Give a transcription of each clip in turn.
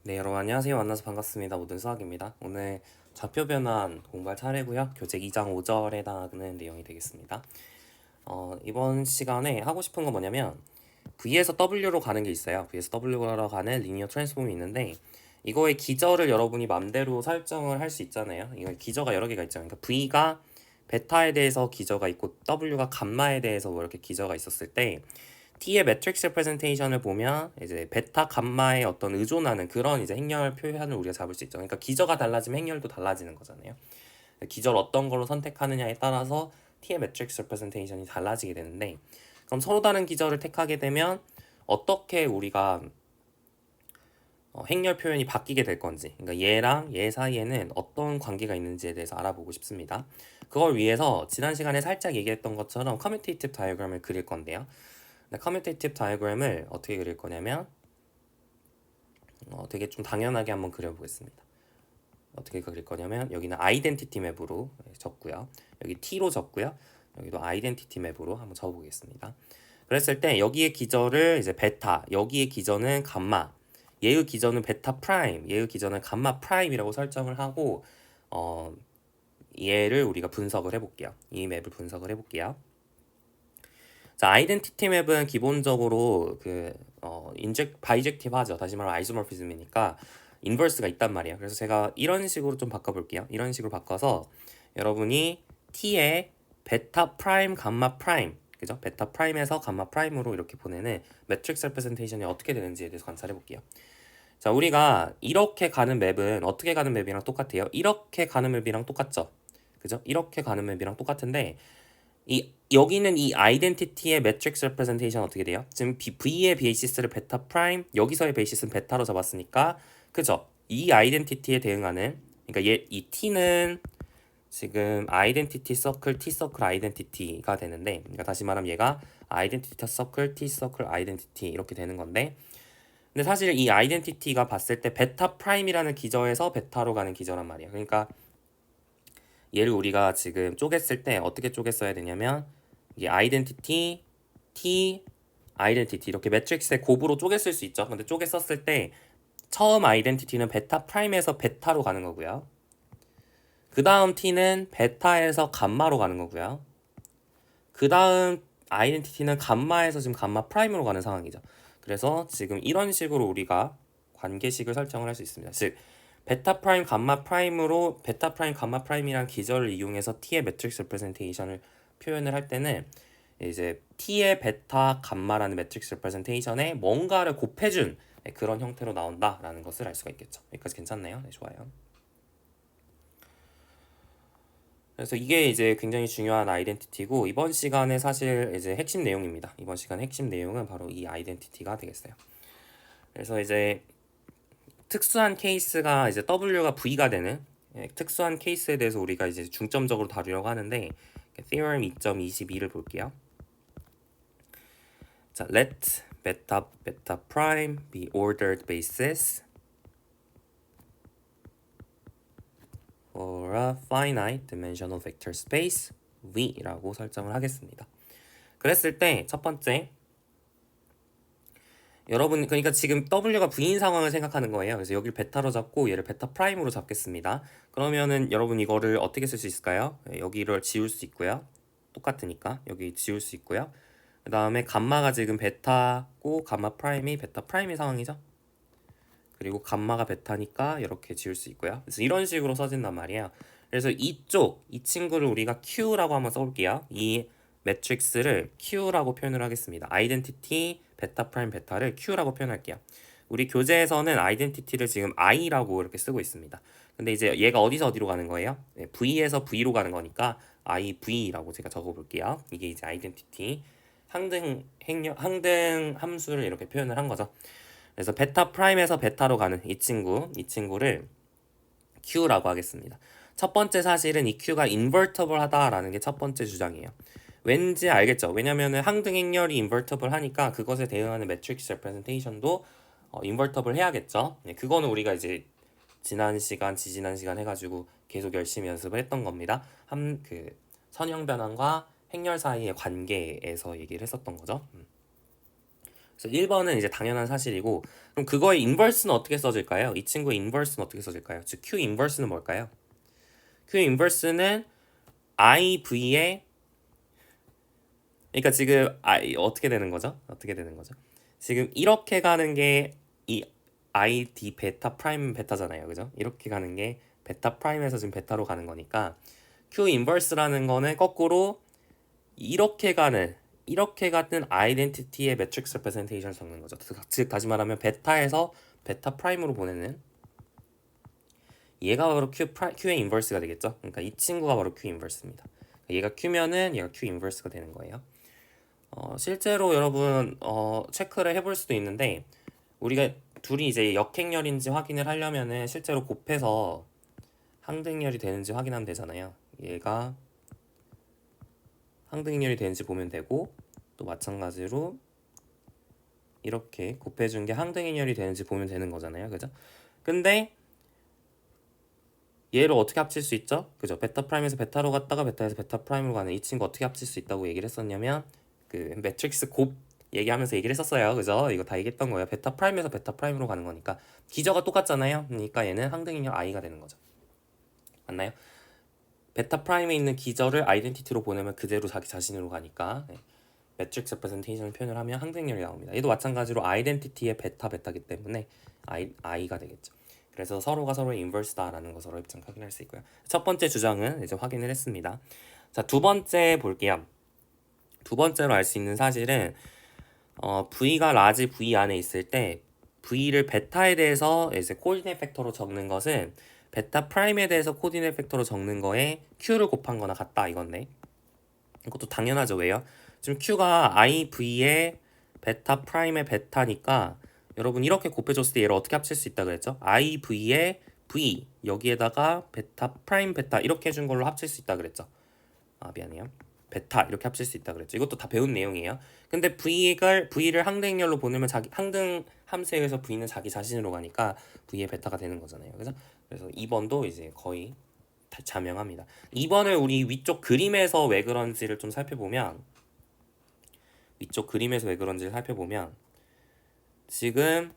네, 여러분 안녕하세요. 만나서 반갑습니다. 모든 수학입니다. 오늘 좌표 변환 공부할 차례고요. 교재 2장 5절에 해당하는 내용이 되겠습니다. 이번 시간에 하고 싶은 건 뭐냐면 V에서 W로 가는 게 있어요. V에서 W로 가는 리니어 트랜스폼이 있는데 이거의 기저를 여러분이 맘대로 설정을 할 수 있잖아요. 이거 기저가 여러 개가 있잖아요. 그러니까 V가 베타에 대해서 기저가 있고 W가 감마에 대해서 뭐 이렇게 기저가 있었을 때 T의 매트릭스 레프레젠테이션을 보면 이제 베타 감마에 어떤 의존하는 그런 이제 행렬 표현을 우리가 잡을 수 있죠. 그러니까 기저가 달라지면 행렬도 달라지는 거잖아요. 기저를 어떤 걸로 선택하느냐에 따라서 T의 매트릭스 레프레젠테이션이 달라지게 되는데 그럼 서로 다른 기저를 택하게 되면 어떻게 우리가 행렬 표현이 바뀌게 될 건지, 그러니까 얘랑 얘 사이에는 어떤 관계가 있는지에 대해서 알아보고 싶습니다. 그걸 위해서 지난 시간에 살짝 얘기했던 것처럼 커뮤테이티브 다이어그램을 그릴 건데요. 커뮤테이티브 다이어그램을 어떻게 그릴 거냐면 되게 좀 당연하게 한번 그려보겠습니다. 어떻게 그릴 거냐면 여기는 아이덴티티 맵으로 적고요. 여기 T로 적고요. 여기도 아이덴티티 맵으로 한번 적어보겠습니다. 그랬을 때 여기의 기저를 이제 베타, 여기의 기저는 감마, 얘의 기저는 베타 프라임, 얘의 기저는 감마 프라임이라고 설정을 하고 얘를 우리가 분석을 해볼게요. 이 맵을 분석을 해볼게요. 자, 아이덴티티 맵은 기본적으로 바이젝티브 하죠. 다시 말하면 아이소모피즘이니까 인버스가 있단 말이에요. 그래서 제가 이런 식으로 좀 바꿔볼게요. 이런 식으로 바꿔서 여러분이 t의 베타 프라임, 감마 프라임, 그죠? 베타 프라임에서 감마 프라임으로 이렇게 보내는 매트릭스 레프레젠테이션이 어떻게 되는지에 대해서 관찰해 볼게요. 자, 우리가 이렇게 가는 맵은 어떻게 가는 맵이랑 똑같아요? 이렇게 가는 맵이랑 똑같죠? 그죠? 이렇게 가는 맵이랑 똑같은데 여기는 이 아이덴티티의 매트릭스 레프레젠테이션 어떻게 돼요? 지금 V의 베이시스를 베타 프라임, 여기서의 베이시스는 베타로 잡았으니까 그죠? 이 아이덴티티에 대응하는, 그러니까 이 T는 지금 아이덴티티 서클, T 서클 아이덴티티가 되는데, 그러니까 다시 말하면 얘가 아이덴티티 서클, T 서클 아이덴티티 이렇게 되는 건데, 근데 사실 이 아이덴티티가 봤을 때 베타 프라임이라는 기저에서 베타로 가는 기저란 말이야. 그러니까 얘를 우리가 지금 쪼갰을 때 어떻게 쪼갰어야 되냐면 이게 아이덴티티, T, 아이덴티티 이렇게 매트릭스의 곱으로 쪼갰을 수 있죠. 근데 쪼갰었을 때 처음 아이덴티티는 베타 프라임에서 베타로 가는 거고요. 그 다음 T는 베타에서 감마로 가는 거고요. 그 다음 아이덴티티는 감마에서 지금 감마 프라임으로 가는 상황이죠. 그래서 지금 이런 식으로 우리가 관계식을 설정을 할 수 있습니다. 즉 베타 프라임 감마 프라임으로 베타 프라임 감마 프라임이란 기저를 이용해서 t의 매트릭스 레프레젠테이션을 표현을 할 때는 이제 t의 베타 감마라는 매트릭스 레프레젠테이션에 뭔가를 곱해준 그런 형태로 나온다라는 것을 알 수가 있겠죠. 여기까지 괜찮나요? 네, 좋아요. 그래서 이게 이제 굉장히 중요한 아이덴티티고 이번 시간에 사실 이제 핵심 내용입니다. 이번 시간 핵심 내용은 바로 이 아이덴티티가 되겠어요. 그래서 이제 특수한 케이스가 이제 W가 V가 되는 특수한 케이스에 대해서 우리가 이제 중점적으로 다루려고 하는데 Theorem 2.22를 볼게요. 자, let beta prime be ordered basis for a finite dimensional vector space V라고 설정을 하겠습니다. 그랬을 때 첫 번째 여러분 그러니까 지금 W가 V인 상황을 생각하는 거예요. 그래서 여기를 베타로 잡고 얘를 베타 프라임으로 잡겠습니다. 그러면은 여러분 이거를 어떻게 쓸 수 있을까요? 여기를 지울 수 있고요. 똑같으니까 여기 지울 수 있고요. 그 다음에 감마가 지금 베타고 감마 프라임이 베타 프라임의 상황이죠. 그리고 감마가 베타니까 이렇게 지울 수 있고요. 그래서 이런 식으로 써진단 말이에요. 그래서 이 친구를 우리가 Q라고 한번 써볼게요. 이 매트릭스를 Q라고 표현을 하겠습니다. 아이덴티티 베타 프라임 베타를 Q라고 표현할게요. 우리 교재에서는 아이덴티티를 지금 I라고 이렇게 쓰고 있습니다. 근데 이제 얘가 어디서 어디로 가는 거예요? 네, V에서 V로 가는 거니까 IV라고 제가 적어볼게요. 이게 이제 아이덴티티 항등 함수를 이렇게 표현을 한 거죠. 그래서 베타 프라임에서 베타로 가는 이 친구를 Q라고 하겠습니다. 첫 번째 사실은 이 Q가 인버터블 하다라는 게 첫 번째 주장이에요. 왠지 알겠죠? 왜냐면은 항등 행렬이 인버터블 하니까 그것에 대응하는 매트릭스 레프레젠테이션도 인버터블 해야겠죠? 네, 그거는 우리가 이제 지난 시간, 지지난 시간 해가지고 계속 열심히 연습을 했던 겁니다. 선형 변환과 행렬 사이의 관계에서 얘기를 했었던 거죠. 그래서 1번은 이제 당연한 사실이고, 그럼 그거의 인버스는 어떻게 써질까요? 이 친구의 인버스는 어떻게 써질까요? 즉 Q 인버스는 뭘까요? Q 인버스는 IV의, 그러니까 지금 어떻게 되는 거죠? 어떻게 되는 거죠? 지금 이렇게 가는 게 이 ID 베타 프라임 베타잖아요. 그죠? 이렇게 가는 게 베타 프라임에서 지금 베타로 가는 거니까 Q 인버스라는 거는 거꾸로 이렇게 가는 아이덴티티의 매트릭스 레프레젠테이션을 적는 거죠. 즉 다시 말하면 베타에서 베타 프라임으로 보내는, 얘가 바로 Q의 인버스가 되겠죠. 그러니까 이 친구가 바로 Q 인버스입니다. 얘가 Q면은 얘가 Q 인버스가 되는 거예요. 실제로 여러분 체크를 해볼 수도 있는데, 우리가 둘이 이제 역행렬인지 확인을 하려면은 실제로 곱해서 항등렬이 되는지 확인하면 되잖아요. 얘가 항등렬이 되는지 보면 되고, 또 마찬가지로 이렇게 곱해준 게 항등인열이 되는지 보면 되는 거잖아요. 그죠? 근데 얘를 어떻게 합칠 수 있죠? 그죠? 베타 프라임에서 베타로 갔다가 베타에서 베타 프라임으로 가는 이 친구 어떻게 합칠 수 있다고 얘기를 했었냐면, 그 매트릭스 곱 얘기하면서 얘기를 했었어요. 그죠? 이거 다 얘기했던 거예요. 베타 프라임에서 베타 프라임으로 가는 거니까 기저가 똑같잖아요. 그러니까 얘는 항등인열 i가 되는 거죠. 맞나요? 베타 프라임에 있는 기저를 아이덴티티로 보내면 그대로 자기 자신으로 가니까, 네. 매트릭스 레프레젠테이션을 표현을 하면 항등열이 나옵니다. 얘도 마찬가지로 아이덴티티의 베타기 때문에 i가 되겠죠. 그래서 서로가 서로의 인버스다라는 거 서로 입장 확인할 수 있고요. 첫 번째 주장은 이제 확인을 했습니다. 자, 두 번째 볼게요. 두 번째로 알 수 있는 사실은 V가 라지 V 안에 있을 때 V를 베타에 대해서 이제 코디네이트 팩터로 적는 것은 베타 프라임에 대해서 코디네이트 팩터로 적는 거에 Q를 곱한 거나 같다 이건데, 이것도 당연하죠. 왜요? 지금 Q가 IV의 베타 프라임의 베타니까 여러분 이렇게 곱해줬을 때 얘를 어떻게 합칠 수 있다 그랬죠? IV의 V 여기에다가 베타 프라임 베타 이렇게 해준 걸로 합칠 수 있다 그랬죠? 미안해요. 베타 이렇게 합칠 수 있다 그랬죠. 이것도 다 배운 내용이에요. 근데 V를 항등열로 보내면 자기 항등 함수에 의해서 V는 자기 자신으로 가니까 V의 베타가 되는 거잖아요. 그래서 2번도 이제 거의 다 자명합니다. 2번을 우리 위쪽 그림에서 왜 그런지를 좀 살펴보면, 지금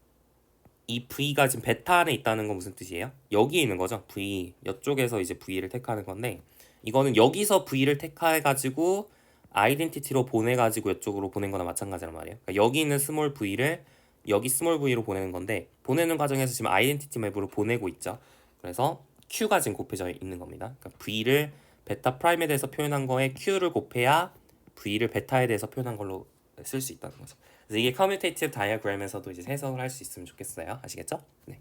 이 V가 지금 베타 안에 있다는 건 무슨 뜻이에요? 여기에 있는 거죠. V 이쪽에서 이제 V를 택하는 건데, 이거는 여기서 V를 택해가지고 아이덴티티로 보내가지고 이쪽으로 보낸 거나 마찬가지란 말이에요. 그러니까 여기 있는 스몰 V를 여기 스몰 V로 보내는 건데, 보내는 과정에서 지금 아이덴티티 맵으로 보내고 있죠. 그래서 Q가 지금 곱해져 있는 겁니다. 그러니까 V를 베타 프라임에 대해서 표현한 거에 Q를 곱해야 V를 베타에 대해서 표현한 걸로 쓸 수 있다는 거죠. 그래서 이게 커뮤테이티브 다이어그램에서도 이제 해석을 할 수 있으면 좋겠어요. 아시겠죠? 네.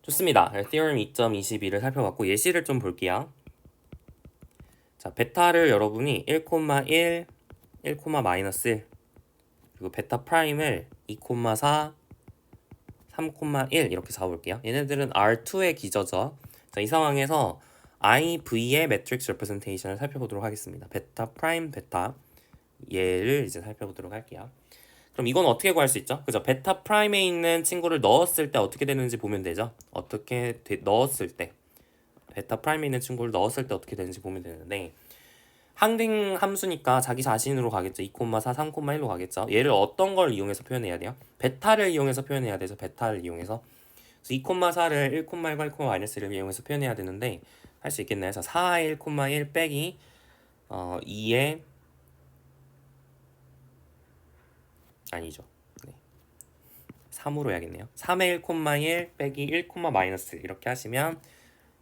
좋습니다. Theorem 2.22를 살펴봤고 예시를 좀 볼게요. 자, 베타를 여러분이 1,1, 1,-1 그리고 베타 프라임을 2,4, 3,1 이렇게 잡아볼게요. 얘네들은 R2의 기저죠. 자, 이 상황에서 IV의 매트릭스 레프레젠테이션을 살펴보도록 하겠습니다. 베타 프라임 베타 얘를 이제 살펴보도록 할게요. 그럼 이건 어떻게 구할 수 있죠? 그죠? 베타 프라임에 있는 친구를 넣었을 때 어떻게 되는지 보면 되죠. 넣었을 때 베타 프라임에 있는 친구를 넣었을 때 어떻게 되는지 보면 되는데, 항등 함수니까 자기 자신으로 가겠죠. 2,4, 3,1로 가겠죠. 얘를 어떤 걸 이용해서 표현해야 돼요? 베타를 이용해서 표현해야 되죠. 베타를 이용해서. 그래서 2,4를 1,1과 1,-1를 이용해서 표현해야 되는데 할 수 있겠나요? 자, 4, 1,1 빼기 2의 아니죠. 네. 3으로 해야겠네요. 3의 1,1 빼기 1, 이렇게 하시면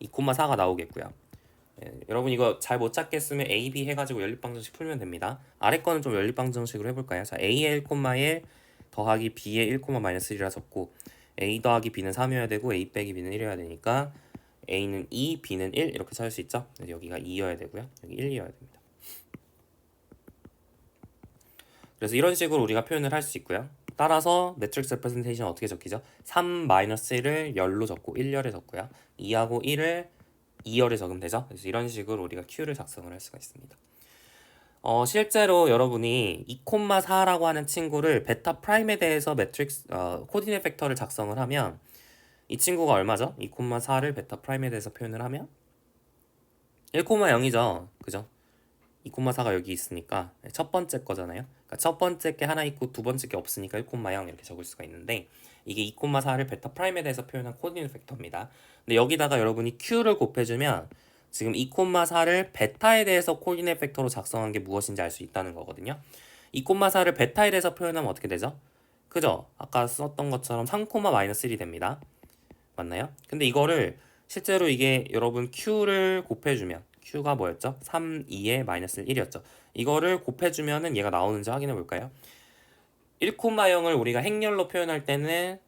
2,4가 나오겠고요. 여러분 이거 잘 못 찾겠으면 A, B 해가지고 연립방정식 풀면 됩니다. 아래 거는 좀 연립방정식으로 해볼까요? 자, A의 1,1 더하기 B의 1,-1이라 적고 A 더하기 B는 3이어야 되고 A 빼기 B는 1이어야 되니까 A는 2, B는 1 이렇게 찾을 수 있죠? 여기가 2여야 되고요. 여기 1이어야 됩니다. 그래서 이런 식으로 우리가 표현을 할 수 있고요. 따라서 매트릭스 레프레젠테이션 어떻게 적히죠? 3-1을 열로 적고 1열에 적고요. 2하고 1을 2열에 적으면 되죠. 그래서 이런 식으로 우리가 Q를 작성을 할 수가 있습니다. 실제로 여러분이 2,4라고 하는 친구를 베타 프라임에 대해서 매트릭스 코디네이트 팩터를 작성을 하면 이 친구가 얼마죠? 2,4를 베타 프라임에 대해서 표현을 하면 1,0이죠. 그죠? 2,4가 여기 있으니까 첫 번째 거잖아요. 그러니까 첫 번째 게 하나 있고 두 번째 게 없으니까 1,0 이렇게 적을 수가 있는데 이게 2,4를 베타 프라임에 대해서 표현한 코디네이트 벡터입니다. 근데 여기다가 여러분이 q를 곱해주면 지금 2,4를 베타에 대해서 코디네이트 벡터로 작성한 게 무엇인지 알 수 있다는 거거든요. 2,4를 베타에 대해서 표현하면 어떻게 되죠? 그죠? 아까 썼던 것처럼 3,-1이 됩니다. 맞나요? 근데 이거를 실제로 이게 여러분 q를 곱해주면 q가 뭐였죠? 3, 2에 마이너스 1이었죠. 이거를 곱해주면은 얘가 나오는지 확인해 볼까요? 1,0을 우리가 행렬로 표현할 때는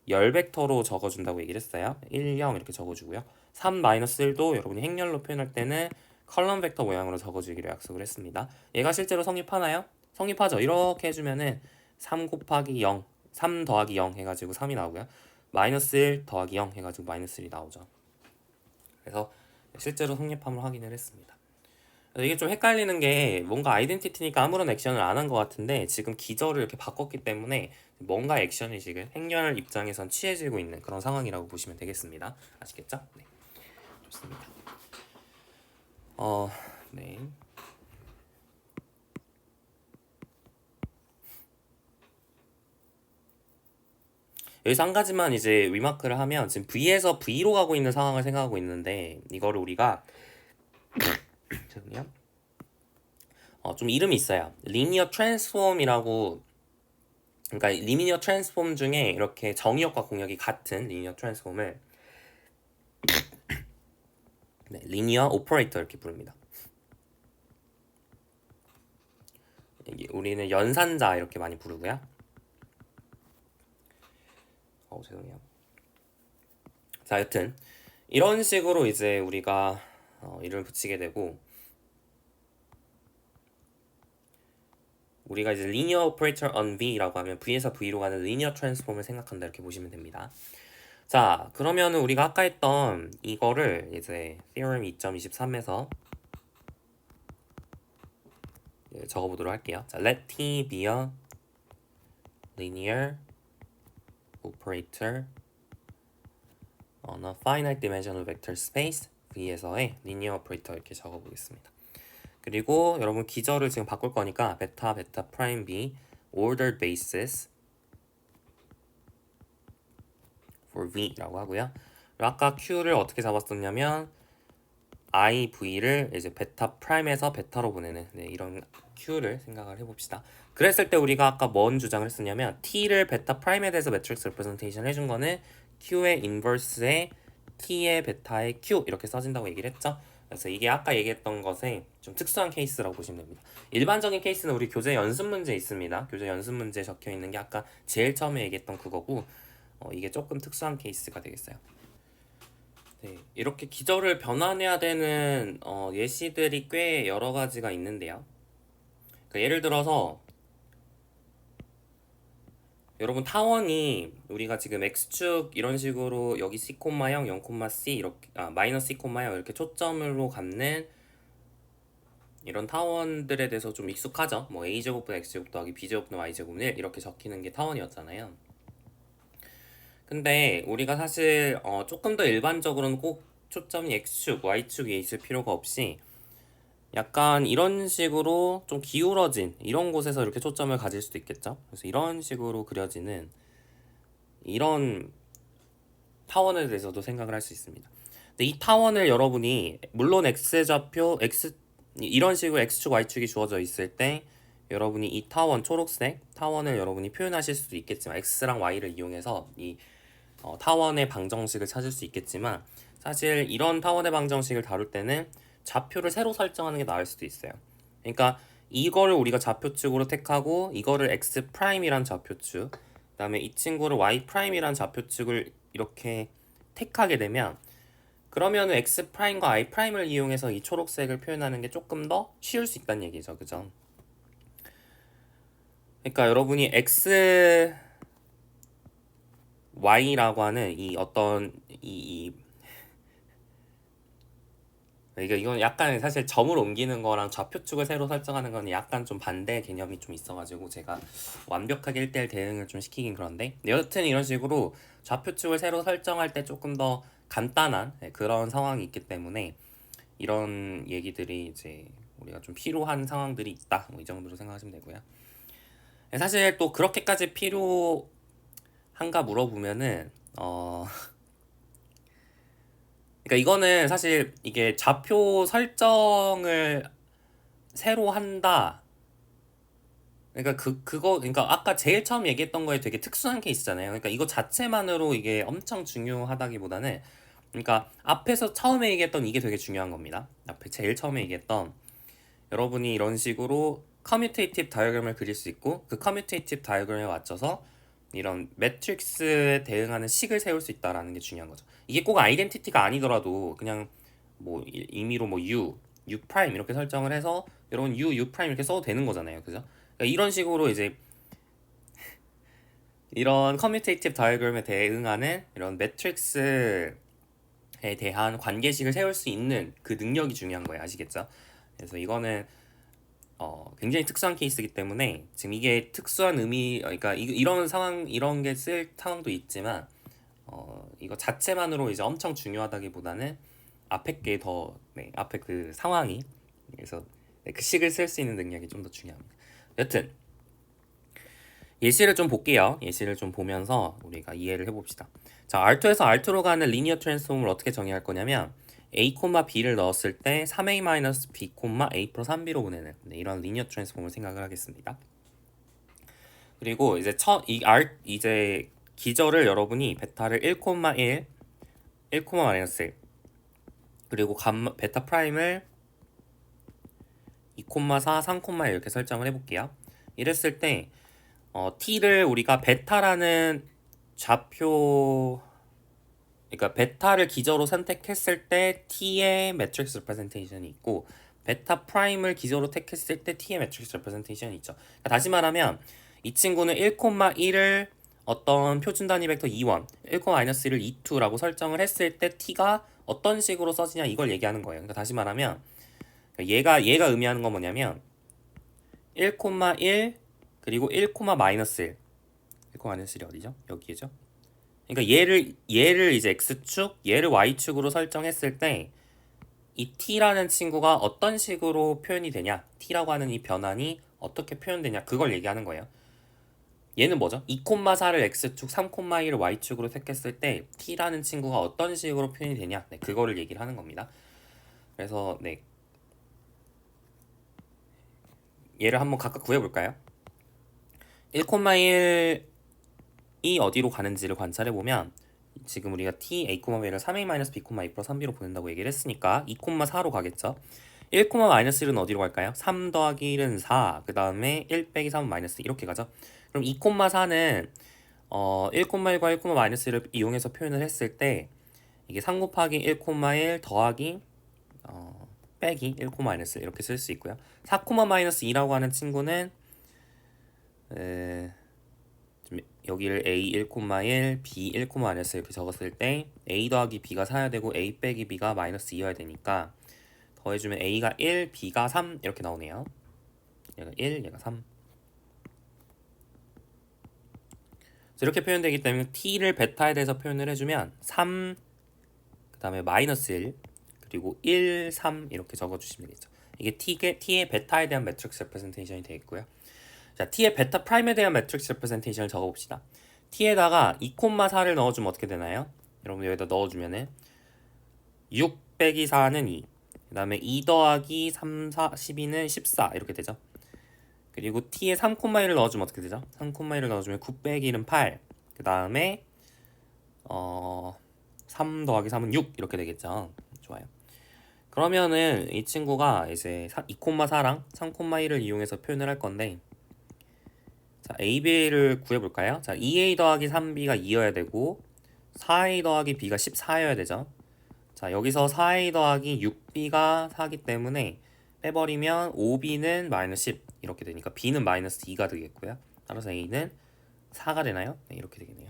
열 벡터로 적어준다고 얘기를 했어요. 1, 0 이렇게 적어주고요. 3, 1도 여러분이 행렬로 표현할 때는 컬럼 벡터 모양으로 적어주기로 약속을 했습니다. 얘가 실제로 성립하나요? 성립하죠. 이렇게 해주면은 3 곱하기 0, 3 더하기 0 해가지고 3이 나오고요. 마이너스 1 더하기 0 해가지고 마이너스 1이 나오죠. 그래서 실제로 성립함을 확인을 했습니다. 이게 좀 헷갈리는 게 뭔가 아이덴티티니까 아무런 액션을 안 한 것 같은데 지금 기저를 이렇게 바꿨기 때문에 뭔가 액션이 지금 행렬 입장에선 취해지고 있는 그런 상황이라고 보시면 되겠습니다. 아시겠죠? 네, 좋습니다. 네. 여기서 한 가지만 이제 리마크를 하면 지금 V에서 V로 가고 있는 상황을 생각하고 있는데 이거를 우리가 죄송해요. 좀 이름이 있어요. 리니어 트랜스폼이라고. 그러니까 리니어 트랜스폼 중에 이렇게 정의역과 공역이 같은 리니어 트랜스폼을 네, 리니어 오퍼레이터 이렇게 부릅니다. 우리는 연산자 이렇게 많이 부르고요. 죄송해요. 자, 여튼 이런 식으로 이제 우리가 이름을 붙이게 되고 우리가 이제 linear operator on V라고 하면 V에서 V로 가는 linear transform을 생각한다 이렇게 보시면 됩니다. 자, 그러면은 우리가 아까 했던 이거를 이제 theorem 2.23에서 적어보도록 할게요. 자, let T be a linear operator on a finite dimensional vector space V에서의 linear operator 이렇게 적어보겠습니다. 그리고 여러분 기저를 지금 바꿀 거니까 베타 프라임 B ordered basis for V라고 하고요. 아까 Q를 어떻게 잡았었냐면 IV를 이제 베타 프라임에서 베타로 보내는 이런 Q를 생각을 해봅시다. 그랬을 때 우리가 아까 뭔 주장을 했었냐면 T를 베타 프라임에 대해서 매트릭스 레프레젠테이션 해준 거는 Q의 인버스에 T의 베타의 Q 이렇게 써진다고 얘기를 했죠. 그래서 이게 아까 얘기했던 것의 좀 특수한 케이스라고 보시면 됩니다. 일반적인 케이스는 우리 교재 연습 문제 있습니다. 교재 연습 문제에 적혀 있는 게 아까 제일 처음에 얘기했던 그거고 이게 조금 특수한 케이스가 되겠어요. 네, 이렇게 기저를 변환해야 되는 예시들이 꽤 여러 가지가 있는데요. 그러니까 예를 들어서 여러분 타원이 우리가 지금 x축 이런 식으로 여기 c, 0, 0, c 이렇게 마이너스 c, 0 이렇게 초점으로 갖는 이런 타원들에 대해서 좀 익숙하죠. 뭐 a제곱분 x제곱 더하기 b제곱분 y제곱은 1 이렇게 적히는 게 타원이었잖아요. 근데 우리가 사실 조금 더 일반적으로는 꼭 초점이 x축, y축에 있을 필요가 없이 약간 이런 식으로 좀 기울어진 이런 곳에서 이렇게 초점을 가질 수도 있겠죠. 그래서 이런 식으로 그려지는 이런 타원에 대해서도 생각을 할 수 있습니다. 근데 이 타원을 여러분이 물론 x좌표 x 이런 식으로 x축, y축이 주어져 있을 때 여러분이 이 타원 초록색 타원을 여러분이 표현하실 수도 있겠지만 x랑 y를 이용해서 이 타원의 방정식을 찾을 수 있겠지만 사실 이런 타원의 방정식을 다룰 때는 좌표를 새로 설정하는 게 나을 수도 있어요. 그러니까 이거를 우리가 좌표축으로 택하고 이거를 x 프라임이란 좌표축 그다음에 이 친구를 y 프라임이란 좌표축을 이렇게 택하게 되면 그러면 x 프라임과 i 프라임을 이용해서 이 초록색을 표현하는 게 조금 더 쉬울 수 있다는 얘기죠. 그죠? 그러니까 여러분이 x y라고 하는 이 어떤 이건 약간 사실 점을 옮기는 거랑 좌표축을 새로 설정하는 건 약간 좀 반대 개념이 좀 있어가지고 제가 완벽하게 1대1 대응을 좀 시키긴 그런데 여튼 이런 식으로 좌표축을 새로 설정할 때 조금 더 간단한 그런 상황이 있기 때문에 이런 얘기들이 이제 우리가 좀 필요한 상황들이 있다. 뭐 이 정도로 생각하시면 되고요. 사실 또 그렇게까지 필요한가 물어보면은 그러니까 이거는 사실 이게 좌표 설정을 새로 한다. 그러니까 그러니까 아까 제일 처음 얘기했던 거에 되게 특수한 케이스잖아요. 그러니까 이거 자체만으로 이게 엄청 중요하다기보다는, 그러니까 앞에서 처음에 얘기했던 이게 되게 중요한 겁니다. 앞에 제일 처음에 얘기했던, 여러분이 이런 식으로 커뮤테이티브 다이어그램을 그릴 수 있고, 그 커뮤테이티브 다이어그램에 맞춰서 이런 매트릭스에 대응하는 식을 세울 수 있다라는 게 중요한 거죠. 이게 꼭 아이덴티티가 아니더라도 그냥 뭐 임의로 뭐 U 프라임 이렇게 설정을 해서 여러분 U 프라임 이렇게 써도 되는 거잖아요. 그죠? 그러니까 이런 식으로 이제 이런 커뮤테이티브 다이어그램에 대응하는 이런 매트릭스에 대한 관계식을 세울 수 있는 그 능력이 중요한 거예요. 아시겠죠? 그래서 이거는 굉장히 특수한 케이스이기 때문에 지금 이게 특수한 의미, 그러니까 이런 상황, 이런 게 쓸 상황도 있지만 이거 자체만으로 이제 엄청 중요하다기보다는 앞에 게 더, 네, 앞에 그 상황이, 그래서 네, 그 식을 쓸 수 있는 능력이 좀 더 중요합니다. 여튼 예시를 좀 볼게요. 예시를 좀 보면서 우리가 이해를 해봅시다. 자, R2에서 R2로 가는 리니어 트랜스폼을 어떻게 정의할 거냐면 A, B를 넣었을 때 3A-B, A 플러스 3B로 보내는 이런 리니어 트랜스폼을 생각을 하겠습니다. 그리고 이제 이제 기절을 여러분이 베타를 1,1, 1,-1 그리고 베타 프라임을 2,4, 3,1 이렇게 설정을 해볼게요. 이랬을 때 t를 우리가 베타라는 좌표, 그러니까 베타를 기저로 선택했을 때 t의 매트릭스 레프레젠테이션이 있고, 베타 프라임을 기저로 택했을 때 t의 매트릭스 레프레젠테이션이 있죠. 그러니까 다시 말하면 이 친구는 1,1을 어떤 표준 단위 벡터 2원, 1,-1을 2,2라고 설정을 했을 때 t가 어떤 식으로 써지냐 이걸 얘기하는 거예요. 그러니까 다시 말하면 얘가 의미하는 건 뭐냐면 1,1 그리고 1,-1 1,-1이 어디죠? 여기죠. 그러니까 얘를 이제 x축, 얘를 y축으로 설정했을 때 이 t라는 친구가 어떤 식으로 표현이 되냐, t라고 하는 이 변환이 어떻게 표현되냐, 그걸 얘기하는 거예요. 얘는 뭐죠? 2,4를 x축, 3,2를 y축으로 택했을 때 t라는 친구가 어떤 식으로 표현이 되냐, 네, 그거를 얘기를 하는 겁니다. 그래서 네, 얘를 한번 각각 구해볼까요? 1,1이 어디로 가는지를 관찰해보면 지금 우리가 t, a, b를 3a-b, a 플러스 3b로 보낸다고 얘기를 했으니까 2,4로 가겠죠. 1,-1은 어디로 갈까요? 3 더하기 1은 4, 그 다음에 1 빼기 3은 마이너스 이렇게 가죠. 그럼 2,4는 1,1과 1,-1을 이용해서 표현을 했을 때 이게 3 곱하기 1,1 더하기 빼기 1,-1 이렇게 쓸 수 있고요. 4,-2라고 하는 친구는 여기를 a 1,1, b 1,-1 이렇게 적었을 때 a 더하기 b가 4야 되고 a 빼기 b가 마이너스 2여야 되니까 더해주면 a가 1, b가 3 이렇게 나오네요. 얘가 1, 얘가 3. 이렇게 표현되기 때문에 t를 베타에 대해서 표현을 해주면 3, 그 다음에 마이너스 1, 그리고 1, 3 이렇게 적어주시면 되겠죠. 이게 t의 베타에 대한 매트릭스 레프레젠테이션이 되겠고요. 자, t의 베타 프라임에 대한 매트릭스 레프레젠테이션을 적어봅시다. t에다가 2,4를 넣어주면 어떻게 되나요? 여러분 여기다 넣어주면은 6 빼기 4는 2, 그 다음에 2 더하기 3, 4, 12는 14 이렇게 되죠. 그리고 t에 3,1을 넣어주면 어떻게 되죠? 3,1을 넣어주면 9 빼기 1은 8, 그 다음에 3 더하기 3은 6 이렇게 되겠죠. 좋아요. 그러면은 이 친구가 이제 2,4랑 3,1을 이용해서 표현을 할 건데, 자, AB를 구해볼까요? 자, 2A 더하기 3B가 2여야 되고 4A 더하기 B가 14여야 되죠. 자, 여기서 4A 더하기 6B가 4기 때문에 빼버리면 5B는 마이너스 10 이렇게 되니까 B는 마이너스 2가 되겠고요. 따라서 A는 4가 되나요? 네, 이렇게 되겠네요.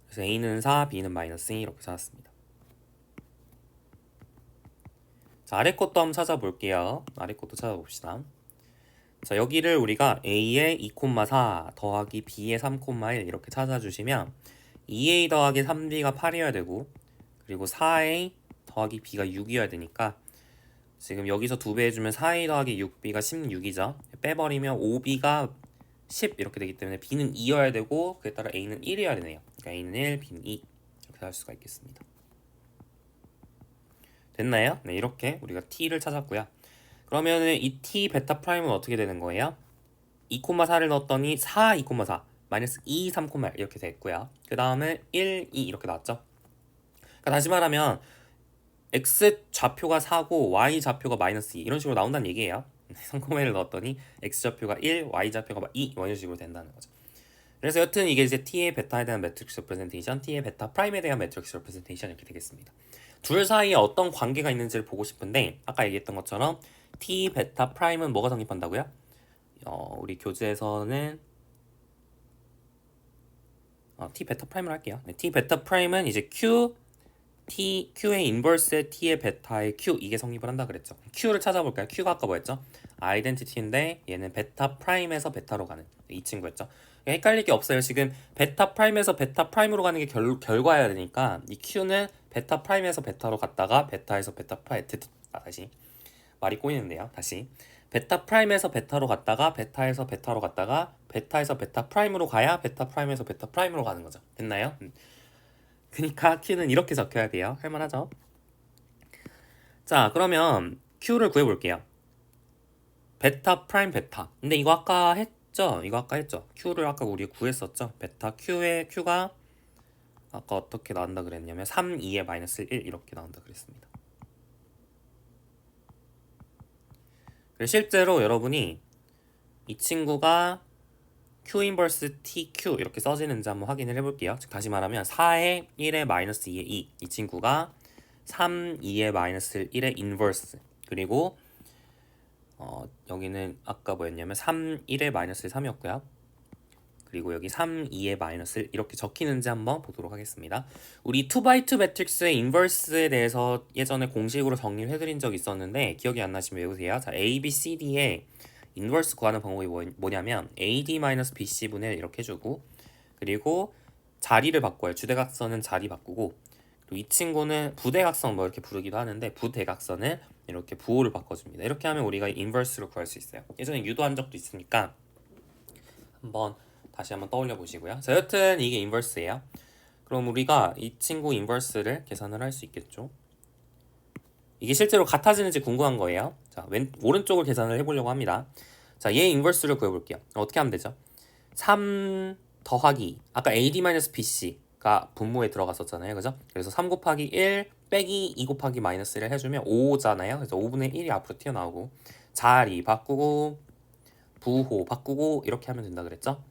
그래서 A는 4, B는 마이너스 2 이렇게 찾았습니다. 자, 아래 것도 한번 찾아볼게요. 아래 것도 찾아봅시다. 자, 여기를 우리가 A의 2,4 더하기 B의 3,1 이렇게 찾아주시면 2A 더하기 3B가 8이어야 되고, 그리고 4A 더하기 B가 6이어야 되니까 지금 여기서 2배 해주면 4a 더하기 6b가 16이죠. 빼버리면 5b가 10 이렇게 되기 때문에 b는 2여야 되고 그에 따라 a는 1이어야 되네요. 그러니까 a는 1, b는 2 이렇게 할 수가 있겠습니다. 됐나요? 네, 이렇게 우리가 t를 찾았고요. 그러면은 이 t 베타 프라임은 어떻게 되는 거예요? 2,4를 넣었더니 4, 2,4 마이너스 2, 3,1 이렇게 됐고요. 그 다음에 1, 2 이렇게 나왔죠. 그러니까 다시 말하면 x 좌표가 4고 y 좌표가 마이너스 2 이런 식으로 나온다는 얘기예요. 3,1을 넣었더니 x 좌표가 1, y 좌표가 2 이런 식으로 된다는 거죠. 그래서 여튼 이게 이제 t의 베타에 대한 매트릭스 레프레젠테이션, t의 베타 프라임에 대한 매트릭스 레프레젠테이션 이렇게 되겠습니다. 둘 사이에 어떤 관계가 있는지를 보고 싶은데 아까 얘기했던 것처럼 t 베타 프라임은 뭐가 성립한다고요? 우리 교재에서는 t 베타 프라임을 할게요. 네, t 베타 프라임은 이제 q의 인버스의 t의 베타의 q 이게 성립을 한다 그랬죠. q를 찾아볼까요? q가 아까 뭐였죠? 아이덴티티인데 얘는 베타 프라임에서 베타로 가는 이 친구였죠. 헷갈릴 게 없어요. 지금 베타 프라임에서 베타 프라임으로 가는 게 결과여야 되니까 이 q는 베타 프라임에서 베타로 갔다가 베타에서 베타 프라임 다시 말이 꼬이는데요. 다시 베타 프라임에서 베타로 갔다가 베타에서 베타로 갔다가 베타에서 베타 프라임으로 가야 베타 프라임에서 베타 프라임으로 가는 거죠. 됐나요? 그러니까 q는 이렇게 적혀야 돼요. 할만하죠? 자, 그러면 q를 구해볼게요. 베타 프라임 베타. 근데 이거 아까 했죠? 이거 아까 했죠? q를 아까 우리 구했었죠? 베타 q의 q가 아까 어떻게 나온다 그랬냐면 3, 2의 마이너스 1 이렇게 나온다 그랬습니다. 그래서 실제로 여러분이 이 친구가 q 인버스 tq 이렇게 써지는지 한번 확인을 해볼게요. 즉 다시 말하면 4의 1의 마이너스 2의 2 이 친구가 3, 2의 마이너스 1의 인버스 그리고 여기는 아까 뭐였냐면 3, 1의 마이너스 3이었고요. 그리고 여기 3, 2의 마이너스 1 이렇게 적히는지 한번 보도록 하겠습니다. 우리 2x2 매트릭스의 인버스에 대해서 예전에 공식으로 정리를 해드린 적이 있었는데 기억이 안 나시면 외우세요. 자, A, B, C, D의 인버스 구하는 방법이 뭐냐면 AD-BC분의 이렇게 해주고 그리고 자리를 바꿔요. 주대각선은 자리 바꾸고 그리고 이 친구는 부대각선 뭐 이렇게 부르기도 하는데 부대각선은 이렇게 부호를 바꿔줍니다. 이렇게 하면 우리가 인버스를 구할 수 있어요. 예전에 유도한 적도 있으니까 다시 한번 떠올려 보시고요. 자, 여튼 이게 인버스예요. 그럼 우리가 이 친구 인버스를 계산을 할 수 있겠죠. 이게 실제로 같아지는지 궁금한 거예요. 자, 오른쪽을 계산을 해보려고 합니다. 자, 얘 인버스를 구해볼게요. 어떻게 하면 되죠? 3 더하기 아까 AD-BC가 분모에 들어갔었잖아요. 그죠? 그래서 3 곱하기 1 빼기 2 곱하기 마이너스 1을 해주면 5잖아요. 그래서 5분의 1이 앞으로 튀어나오고 자리 바꾸고 부호 바꾸고 이렇게 하면 된다 그랬죠?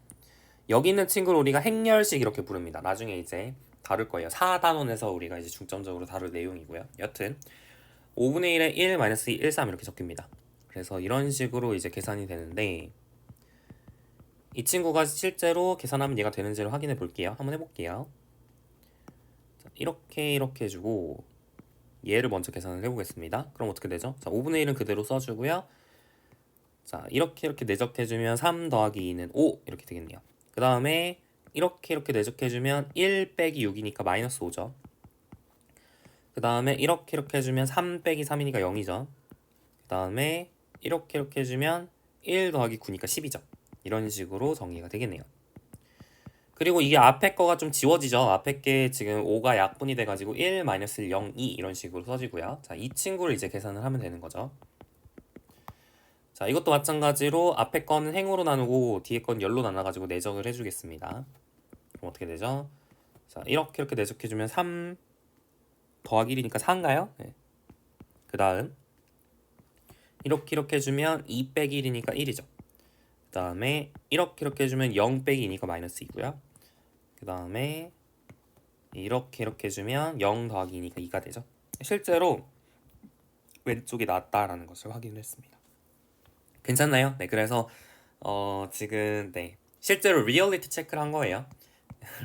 여기 있는 친구를 우리가 행렬식 이렇게 부릅니다. 나중에 이제 다룰 거예요. 4단원에서 우리가 이제 중점적으로 다룰 내용이고요. 여튼 5분의 1에 1 마이너스 2, 1, 3 이렇게 적힙니다. 그래서 이런 식으로 이제 계산이 되는데 이 친구가 실제로 계산하면 얘가 되는지를 확인해 볼게요. 한번 해볼게요. 자, 이렇게 해주고 얘를 먼저 계산을 해보겠습니다. 그럼 어떻게 되죠? 자, 5분의 1은 그대로 써주고요. 자, 이렇게 내적해주면 3 더하기 2는 5 이렇게 되겠네요. 그 다음에 이렇게 내적해주면 1 빼기 6이니까 마이너스 5죠. 그 다음에 이렇게 해주면 3 빼기 3이니까 0이죠. 그 다음에 이렇게 해주면 1 더하기 9니까 10이죠. 이런 식으로 정리가 되겠네요. 그리고 이게 앞에 거가 좀 지워지죠. 앞에 게 지금 5가 약분이 돼가지고 1, 마이너스 1, 0, 2 이런 식으로 써지고요. 자, 이 친구를 이제 계산을 하면 되는 거죠. 자, 이것도 마찬가지로 앞에 거는 행으로 나누고 뒤에 건 열로 나눠가지고 내적을 해주겠습니다. 그럼 어떻게 되죠? 자, 이렇게 내적해주면 3 더하기 1이니까 4인가요? 네. 그 다음 이렇게 해주면 2 빼기 1이니까 1이죠. 그 다음에 이렇게 해주면 0 빼기 2니까 마이너스 2고요. 그 다음에 이렇게 해주면 0 더하기 2니까 2가 되죠. 실제로 왼쪽이 낫다라는 것을 확인했습니다. 괜찮나요? 네, 그래서 지금 실제로 리얼리티 체크를 한 거예요.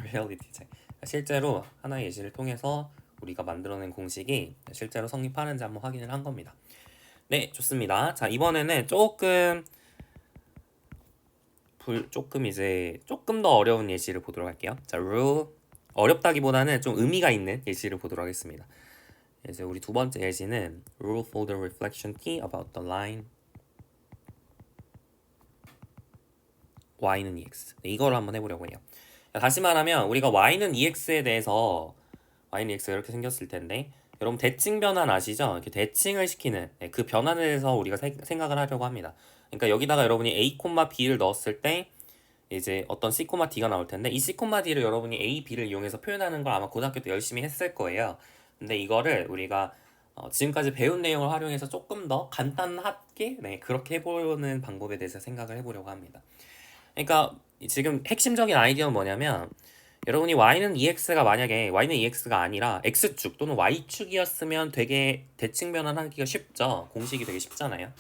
리얼리티 체크. 실제로 하나의 예시를 통해서 우리가 만들어낸 공식이 실제로 성립하는지 한번 확인을 한 겁니다. 네, 좋습니다. 자, 이번에는 조금 더 어려운 예시를 보도록 할게요. 자, 어렵다기보다는 좀 의미가 있는 예시를 보도록 하겠습니다. 이제 우리 두 번째 예시는 rule for the reflection t about the line y는 EX. 이거를 한번 해보려고 해요. 다시 말하면 우리가 y는 EX에 대해서 y는 EX가 이렇게 생겼을 텐데 여러분 대칭 변환 아시죠? 이렇게 대칭을 시키는 그 변환에 대해서 우리가 생각을 하려고 합니다. 그러니까 여기다가 여러분이 a, b를 넣었을 때 이제 어떤 c, d가 나올 텐데 이 c, d를 여러분이 a, b를 이용해서 표현하는 걸 아마 고등학교 때 열심히 했을 거예요. 근데 이거를 우리가 지금까지 배운 내용을 활용해서 조금 더 간단하게 그렇게 해보는 방법에 대해서 생각을 해보려고 합니다. 그러니까 지금 핵심적인 아이디어는 뭐냐면 여러분이 y는 ex가 만약에 y는 ex가 아니라 x축 또는 y축이었으면 되게 대칭 변환하기가 쉽죠. 공식이 되게 쉽잖아요.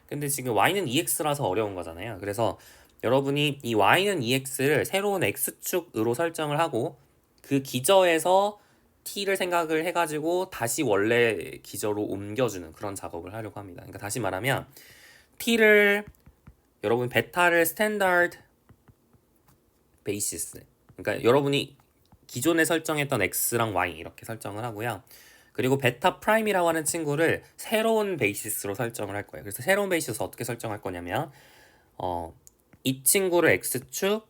근데 지금 y는 ex라서 어려운 거잖아요. 그래서 여러분이 이 y는 ex를 새로운 x축으로 설정을 하고 그 기저에서 t를 생각을 해가지고 다시 원래 기저로 옮겨주는 그런 작업을 하려고 합니다. 그러니까 다시 말하면 t를 여러분 베타를 스탠다드 베이시스 그러니까 여러분이 기존에 설정했던 x랑 y 이렇게 설정을 하고요. 그리고 베타 프라임이라고 하는 친구를 새로운 베이시스로 설정을 할 거예요. 그래서 새로운 베이시스 어떻게 설정할 거냐면 이 친구를 x축,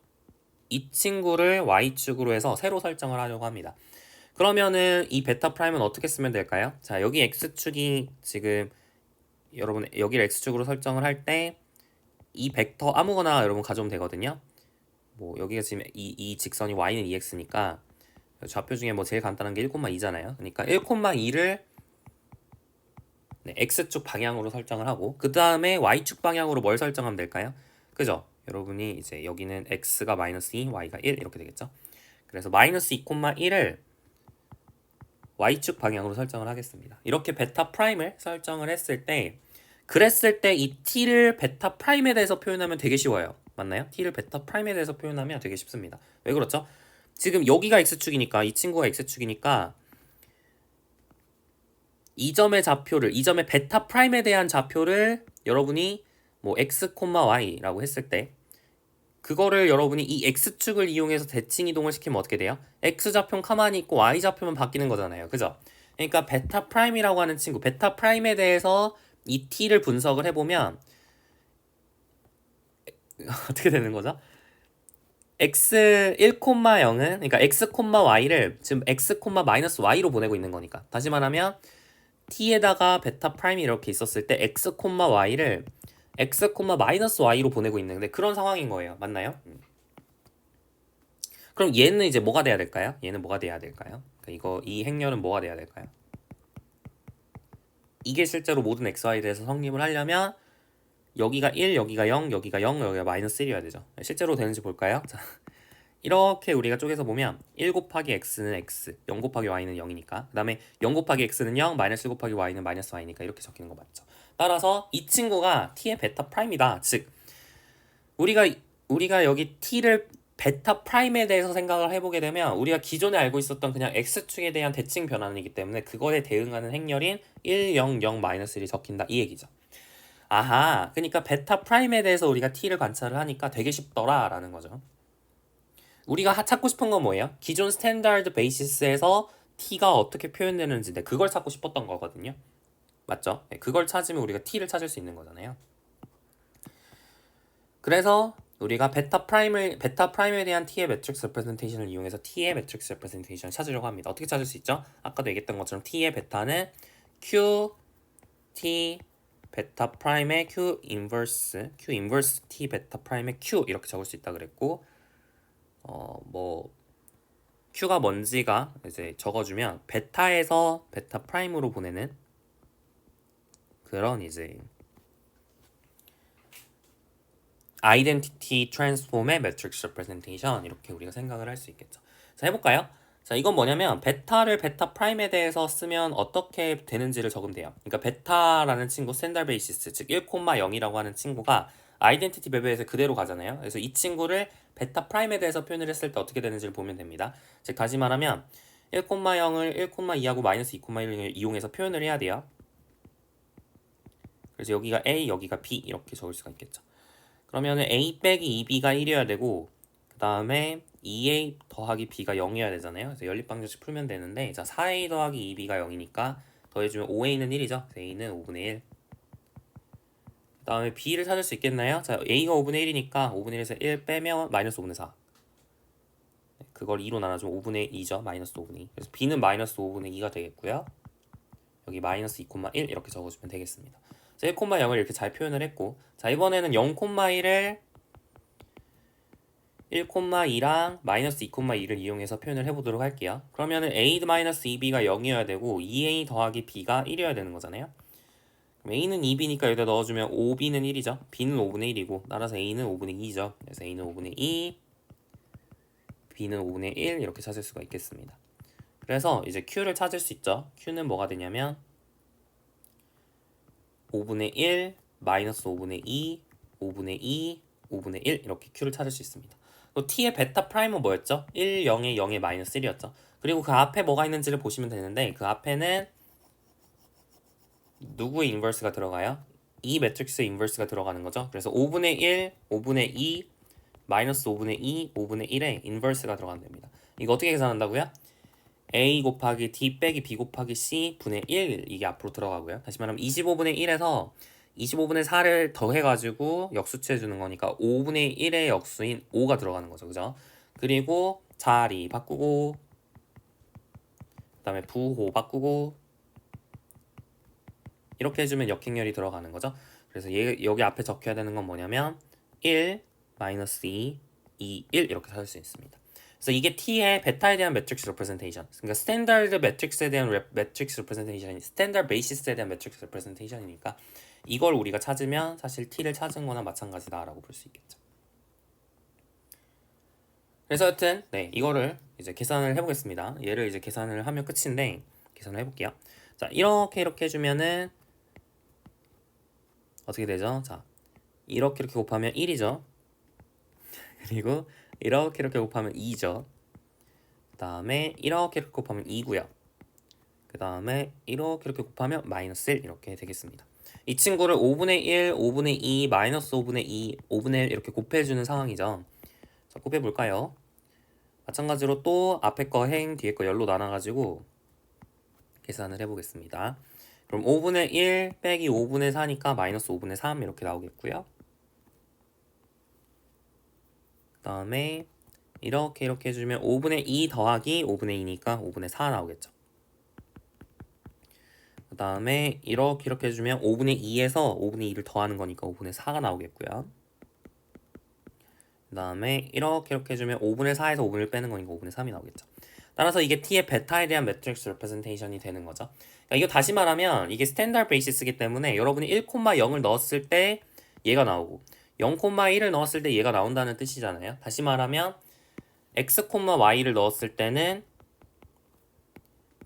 이 친구를 y축으로 해서 새로 설정을 하려고 합니다. 그러면은 이 베타 프라임은 어떻게 쓰면 될까요? 자, 여기 x축이 지금 여러분 여기를 x축으로 설정을 할 때 이 벡터 아무거나 여러분 가져오면 되거든요. 뭐 여기가 지금 이 직선이 y는 2x니까 좌표 중에 뭐 제일 간단한 게 1,2잖아요. 그러니까 1,2를 x축 방향으로 설정을 하고 그 다음에 y축 방향으로 뭘 설정하면 될까요? 그죠? 여러분이 이제 여기는 x가 마이너스 2, y가 1 이렇게 되겠죠? 그래서 마이너스 2,1을 y축 방향으로 설정을 하겠습니다. 이렇게 베타 프라임을 설정을 했을 때 그랬을 때 이 t를 베타 프라임에 대해서 표현하면 되게 쉬워요. 맞나요? t를 베타 프라임에 대해서 표현하면 되게 쉽습니다. 왜 그렇죠? 지금 여기가 x축이니까 이 친구가 x축이니까 이 점의 좌표를 이 점의 베타 프라임에 대한 좌표를 여러분이 뭐 x, y라고 했을 때 그거를 여러분이 이 x축을 이용해서 대칭 이동을 시키면 어떻게 돼요? x좌표는 가만히 있고 y좌표만 바뀌는 거잖아요. 그죠? 그러니까 베타 프라임이라고 하는 친구 베타 프라임에 대해서 이 t를 분석을 해보면 어떻게 되는 거죠? x 1,0은 그러니까 x, y를 지금 x, y로 보내고 있는 거니까 다시 말하면 t에다가 베타 프라임이 이렇게 있었을 때 x, y를 x, y로 보내고 있는데 그런 상황인 거예요. 맞나요? 그럼 얘는 이제 뭐가 돼야 될까요? 얘는 뭐가 돼야 될까요? 그러니까 이 행렬은 뭐가 돼야 될까요? 이게 실제로 모든 xy에 대해서 성립을 하려면 여기가 1, 여기가 0, 여기가 0, 여기가 마이너스 1이어야 되죠. 실제로 되는지 볼까요? 자, 이렇게 우리가 쪼개서 보면 1 곱하기 x는 x, 0 곱하기 y는 0이니까 그 다음에 0 곱하기 x는 0, 마이너스 1 곱하기 y는 마이너스 y니까 이렇게 적히는 거 맞죠? 따라서 이 친구가 t의 베타 프라임이다. 즉 우리가 여기 t를 베타 프라임에 대해서 생각을 해보게 되면 우리가 기존에 알고 있었던 그냥 x축에 대한 대칭 변환이기 때문에 그거에 대응하는 행렬인 1, 0, 0, 마이너스 1이 적힌다 이 얘기죠. 아하, 그러니까 베타 프라임에 대해서 우리가 t를 관찰을 하니까 되게 쉽더라 라는 거죠. 우리가 찾고 싶은 건 뭐예요? 기존 스탠다드 베이시스에서 t가 어떻게 표현되는지 그걸 찾고 싶었던 거거든요. 맞죠? 그걸 찾으면 우리가 t를 찾을 수 있는 거잖아요. 그래서 우리가 베타 프라임에 대한 t의 매트릭스 레프레젠테이션을 이용해서 t의 매트릭스 레프레젠테이션을 찾으려고 합니다. 어떻게 찾을 수 있죠? 아까도 얘기했던 것처럼 t의 베타는 q t 베타 프라임의 q 인버스 t 베타 프라임의 q 이렇게 적을 수 있다 그랬고 뭐 q가 뭔지가 이제 적어주면 베타에서 베타 프라임으로 보내는 그런 이제 아이덴티티 트랜스폼의 매트릭스 레프레젠테이션 이렇게 우리가 생각을 할 수 있겠죠. 자, 해볼까요? 자, 이건 뭐냐면 베타를 베타 프라임에 대해서 쓰면 어떻게 되는지를 적으면 돼요. 그러니까 베타라는 친구 스탠다드 베이시스 즉 1,0이라고 하는 친구가 아이덴티티 배배에서 그대로 가잖아요. 그래서 이 친구를 베타 프라임에 대해서 표현을 했을 때 어떻게 되는지를 보면 됩니다. 즉 다시 말하면 1,0을 1,2하고 마이너스 2,1을 이용해서 표현을 해야 돼요. 그래서 여기가 A, 여기가 B 이렇게 적을 수가 있겠죠. 그러면 A 빼기 2B가 1이어야 되고 그 다음에 2A 더하기 B가 0이어야 되잖아요. 그래서 연립방정식 풀면 되는데 자 4A 더하기 2B가 0이니까 더해주면 5a는 1이죠. a는 5분의 1. 그 다음에 b를 찾을 수 있겠나요? 자, a가 5분의 1이니까 5분의 1에서 1 빼면 마이너스 5분의 4. 그걸 2로 나눠주면 5분의 2죠. 마이너스 5분의 2. 그래서 b는 마이너스 5분의 2가 되겠고요. 여기 마이너스 2,1 이렇게 적어주면 되겠습니다. 1,0을 이렇게 잘 표현을 했고, 자, 이번에는 0,1을 1,2랑 마이너스 2,2를 이용해서 표현을 해보도록 할게요. 그러면은 a-2b가 0이어야 되고 2a 더하기 b가 1이어야 되는 거잖아요. 그럼 a는 2b니까 여기다 넣어주면 5b는 1이죠. b는 5분의 1이고 따라서 a는 5분의 2죠. 그래서 a는 5분의 2, b는 5분의 1 이렇게 찾을 수가 있겠습니다. 그래서 이제 q를 찾을 수 있죠. q는 뭐가 되냐면 5분의 1, 마이너스 5분의 2, 5분의 2, 5분의 1 이렇게 q를 찾을 수 있습니다. 또 t의 베타 프라임은 뭐였죠? 1, 0에 0에 마이너스 1이었죠. 그리고 그 앞에 뭐가 있는지를 보시면 되는데 그 앞에는 누구의 인버스가 들어가요? 이 매트릭스의 인버스가 들어가는 거죠. 그래서 5분의 1, 5분의 2, 마이너스 5분의 2, 5분의 1에 인버스가 들어가면 됩니다. 이거 어떻게 계산한다고요? a 곱하기 d 빼기 b 곱하기 c 분의 1 이게 앞으로 들어가고요. 다시 말하면 25분의 1에서 25분의 4를 더해가지고 역수치해 주는 거니까 5분의 1의 역수인 5가 들어가는 거죠. 그죠? 그리고 자리 바꾸고 그 다음에 부호 바꾸고 이렇게 해주면 역행렬이 들어가는 거죠. 그래서 여기 앞에 적혀야 되는 건 뭐냐면 1, 마이너스 2, 2, 1 이렇게 찾을 수 있습니다. 그래서 이게 t의 베타에 대한 매트릭스 레프레젠테이션, 그러니까 스탠다드 매트릭스에 대한 매트릭스 레프레젠테이션이 스탠다드 베이시스에 대한 매트릭스 레프레젠테이션이니까 이걸 우리가 찾으면 사실 t를 찾은 거나 마찬가지다라고 볼 수 있겠죠. 그래서 여튼 네, 이거를 이제 계산을 해보겠습니다. 얘를 이제 계산을 하면 끝인데 계산을 해볼게요. 자, 이렇게 해주면은 어떻게 되죠? 자, 이렇게 곱하면 1이죠. 그리고 이렇게 곱하면 2죠. 그 다음에 이렇게 곱하면 2고요. 그 다음에 이렇게 곱하면 마이너스 1 이렇게 되겠습니다. 이 친구를 5분의 1, 5분의 2, 마이너스 5분의 2, 5분의 1 이렇게 곱해주는 상황이죠. 자, 곱해볼까요? 마찬가지로 또 앞에 거 행, 뒤에 거 열로 나눠가지고 계산을 해보겠습니다. 그럼 5분의 1 빼기 5분의 4니까 마이너스 5분의 3 이렇게 나오겠고요. 그 다음에 이렇게 해주면 5분의 2 더하기 5분의 2니까 5분의 4 나오겠죠. 그 다음에 이렇게 해주면 5분의 2에서 5분의 2를 더하는 거니까 5분의 4가 나오겠고요. 그 다음에 이렇게 해주면 5분의 4에서 5분을 빼는 거니까 5분의 3이 나오겠죠. 따라서 이게 t의 베타에 대한 매트릭스 레프레젠테이션이 되는 거죠. 그러니까 이거 다시 말하면 이게 스탠다드 베이시스이기 때문에 여러분이 1,0을 넣었을 때 얘가 나오고 0,1을 넣었을 때 얘가 나온다는 뜻이잖아요. 다시 말하면 x, y를 넣었을 때는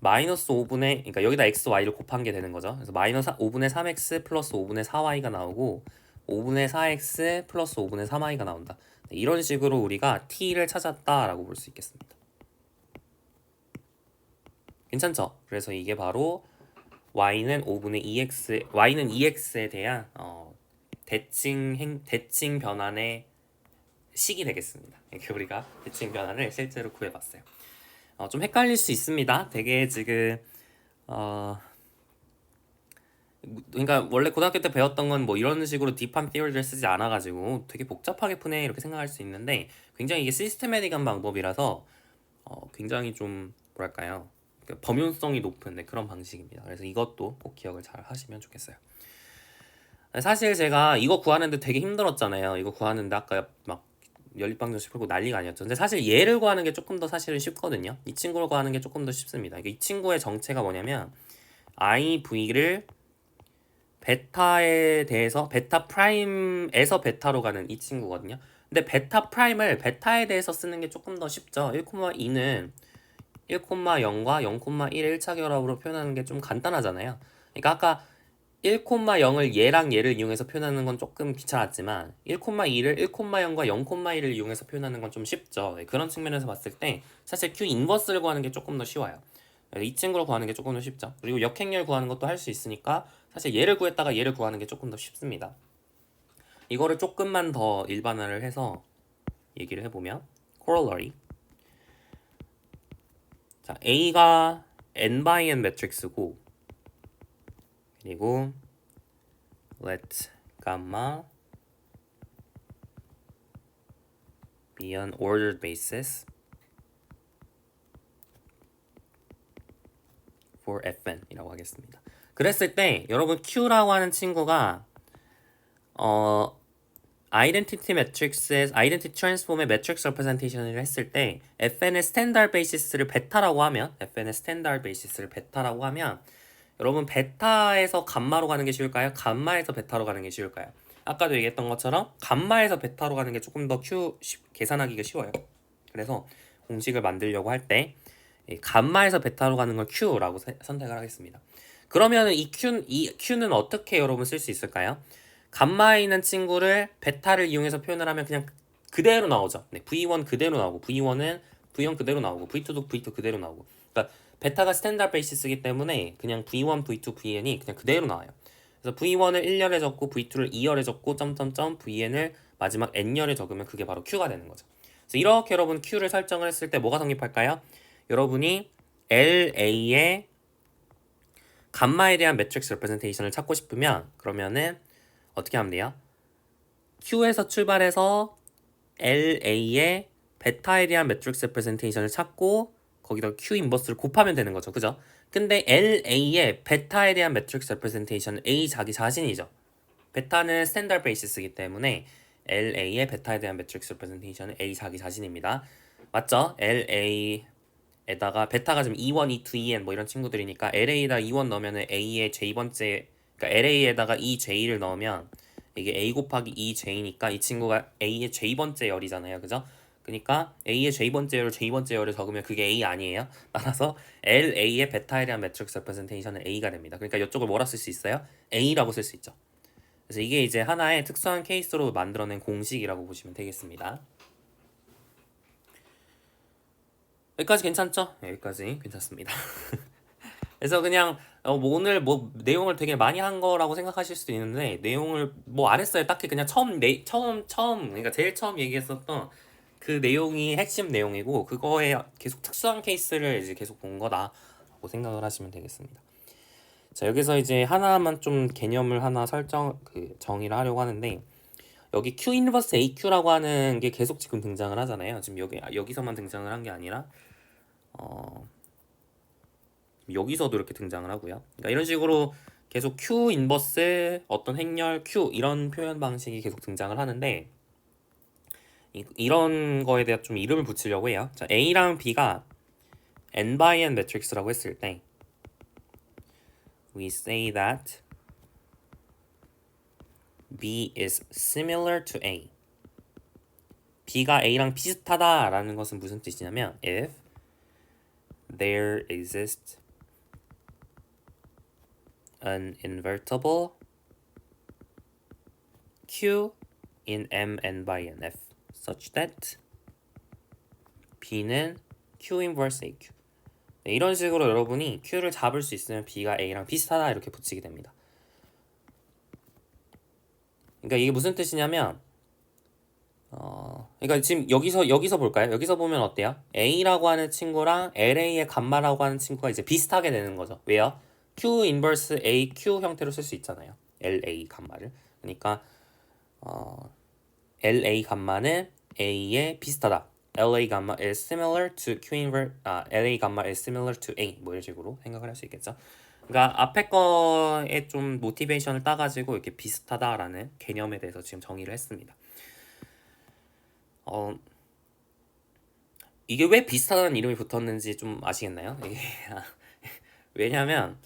마이너스 5분의 그러니까 여기다 x, y를 곱한 게 되는 거죠. 그래서 마이너스 5분의 3x 플러스 5분의 4y가 나오고 5분의 4x 플러스 5분의 3y가 나온다. 이런 식으로 우리가 t를 찾았다라고 볼 수 있겠습니다. 괜찮죠? 그래서 이게 바로 y는 5분의 2x, y는 2x에 대한 대칭 변환의 식이 되겠습니다. 이렇게 우리가 대칭 변환을 실제로 구해봤어요. 좀 헷갈릴 수 있습니다. 되게 지금 그러니까 원래 고등학교 때 배웠던 건 뭐 이런 식으로 딥한 티어리를 쓰지 않아가지고 되게 복잡하게 푸네 이렇게 생각할 수 있는데 굉장히 이게 시스테매틱한 방법이라서 굉장히 좀 뭐랄까요, 범용성이 높은 그런 방식입니다. 그래서 이것도 꼭 기억을 잘 하시면 좋겠어요. 사실 제가 이거 구하는데 되게 힘들었잖아요. 이거 구하는데 아까 막 연립방정식 풀고 난리가 아니었죠. 근데 사실 얘를 구하는 게 조금 더 사실은 쉽거든요. 이 친구를 구하는 게 조금 더 쉽습니다. 이 친구의 정체가 뭐냐면 IV를 베타에 대해서 베타 프라임에서 베타로 가는 이 친구거든요. 근데 베타 프라임을 베타에 대해서 쓰는 게 조금 더 쉽죠. 1,2는 1,0과 0,1의 1차 결합으로 표현하는 게 좀 간단하잖아요. 그러니까 아까 1,0을 얘랑 얘를 이용해서 표현하는 건 조금 귀찮았지만 1,2를 1,0과 0,1을 이용해서 표현하는 건 좀 쉽죠. 그런 측면에서 봤을 때 사실 Q 인버스를 구하는 게 조금 더 쉬워요. 이 친구를 구하는 게 조금 더 쉽죠. 그리고 역행렬 구하는 것도 할 수 있으니까 사실 얘를 구했다가 얘를 구하는 게 조금 더 쉽습니다. 이거를 조금만 더 일반화를 해서 얘기를 해보면 corollary. 자, A가 n by n 매트릭스고 그리고 let gamma be an ordered basis for fn이라고 하겠습니다. 그랬을 때 여러분 Q라고 하는 친구가 아이덴티티 매트릭스의 아이덴티티 트랜스폼의 매트릭스 레프레젠테이션을 했을 때 fn의 스탠다드 베이시스를 베타라고 하면 여러분 베타에서 감마로 가는 게 쉬울까요? 감마에서 베타로 가는 게 쉬울까요? 아까도 얘기했던 것처럼 감마에서 베타로 가는 게 조금 더 계산하기가 쉬워요. 그래서 공식을 만들려고 할 때 감마에서 베타로 가는 걸 Q라고 선택을 하겠습니다. 그러면 이 Q는 어떻게 여러분 쓸 수 있을까요? 감마에 있는 친구를 베타를 이용해서 표현을 하면 그냥 그대로 나오죠. 네, V1 그대로 나오고 V1은 V1 그대로 나오고 V2도 V2 그대로 나오고. 그러니까 베타가 스탠다드 베이시스이기 때문에 그냥 V1, V2, Vn이 그냥 그대로 나와요. 그래서 V1을 1열에 적고 V2를 2열에 적고 점점점 Vn을 마지막 n열에 적으면 그게 바로 Q가 되는 거죠. 그래서 이렇게 여러분 Q를 설정을 했을 때 뭐가 성립할까요? 여러분이 LA의 감마에 대한 매트릭스 레프레젠테이션을 찾고 싶으면 그러면은 어떻게 하면 돼요? Q에서 출발해서 LA의 베타에 대한 매트릭스 레프레젠테이션을 찾고 거기다 Q 인버스를 곱하면 되는 거죠. 그죠? 근데 LA의 베타에 대한 매트릭스 레프레젠테이션은 A 자기 자신이죠. 베타는 스탠다드 베이시스이기 때문에 LA의 베타에 대한 매트릭스 레프레젠테이션은 A 자기 자신입니다. 맞죠? LA에다가 베타가 지금 E1, E2, EN 뭐 이런 친구들이니까 LA에다 E1 넣으면 A의 J번째, 그러니까 LA에다가 EJ를 넣으면 이게 A 곱하기 EJ니까 이 친구가 A의 J번째 열이잖아요. 그죠? 그러니까 A의 J번째 열을 적으면 그게 A 아니에요? 따라서 LA의 베타에 대한 매트릭스 레프레젠테이션은 A가 됩니다. 그러니까 이쪽을 뭐라 쓸 수 있어요? A라고 쓸 수 있죠. 그래서 이게 이제 하나의 특수한 케이스로 만들어낸 공식이라고 보시면 되겠습니다. 여기까지 괜찮죠? 네, 여기까지 괜찮습니다. 그래서 그냥 뭐 오늘 뭐 내용을 되게 많이 한 거라고 생각하실 수도 있는데 내용을 뭐 안 했어요. 딱히 그냥 처음 그러니까 제일 처음 얘기했었던 그 내용이 핵심 내용이고 그거에 계속 특수한 케이스를 이제 계속 본 거다라고 생각을 하시면 되겠습니다. 자, 여기서 이제 하나만 좀 개념을 하나 정의를 하려고 하는데 여기 Q 인버스 AQ라고 하는 게 계속 지금 등장을 하잖아요. 지금 여기서만 등장을 한 게 아니라 여기서도 이렇게 등장을 하고요. 그러니까 이런 식으로 계속 Q 인버스 어떤 행렬 Q 이런 표현 방식이 계속 등장을 하는데 이런 거에 대해 좀 이름을 붙이려고 해요. 자, A랑 B가 n by n 매트릭스라고 했을 때 we say that B is similar to A. B가 A랑 비슷하다라는 것은 무슨 뜻이냐면 if there exists an invertible Q in M n by n F such that B는 Q inverse AQ. 네, 이런 식으로 여러분이 Q를 잡을 수 있으면 B가 A랑 비슷하다 이렇게 붙이게 됩니다. 그러니까 이게 무슨 뜻이냐면 그러니까 지금 여기서 볼까요? 여기서 보면 어때요? A라고 하는 친구랑 LA의 감마라고 하는 친구가 이제 비슷하게 되는 거죠. 왜요? Q 인버스 AQ 형태로 쓸 수 있잖아요. LA 감마를. 그러니까 LA 감마는 A에 비슷하다. LA 감마 is similar to Q inverse. LA 감마 is similar to A. 뭐 이런 식으로 생각을 할 수 있겠죠. 그러니까 앞에 거에 좀 모티베이션을 따가지고 이렇게 비슷하다라는 개념에 대해서 지금 정의를 했습니다. 이게 왜 비슷하다는 이름이 붙었는지 좀 아시겠나요? 왜냐면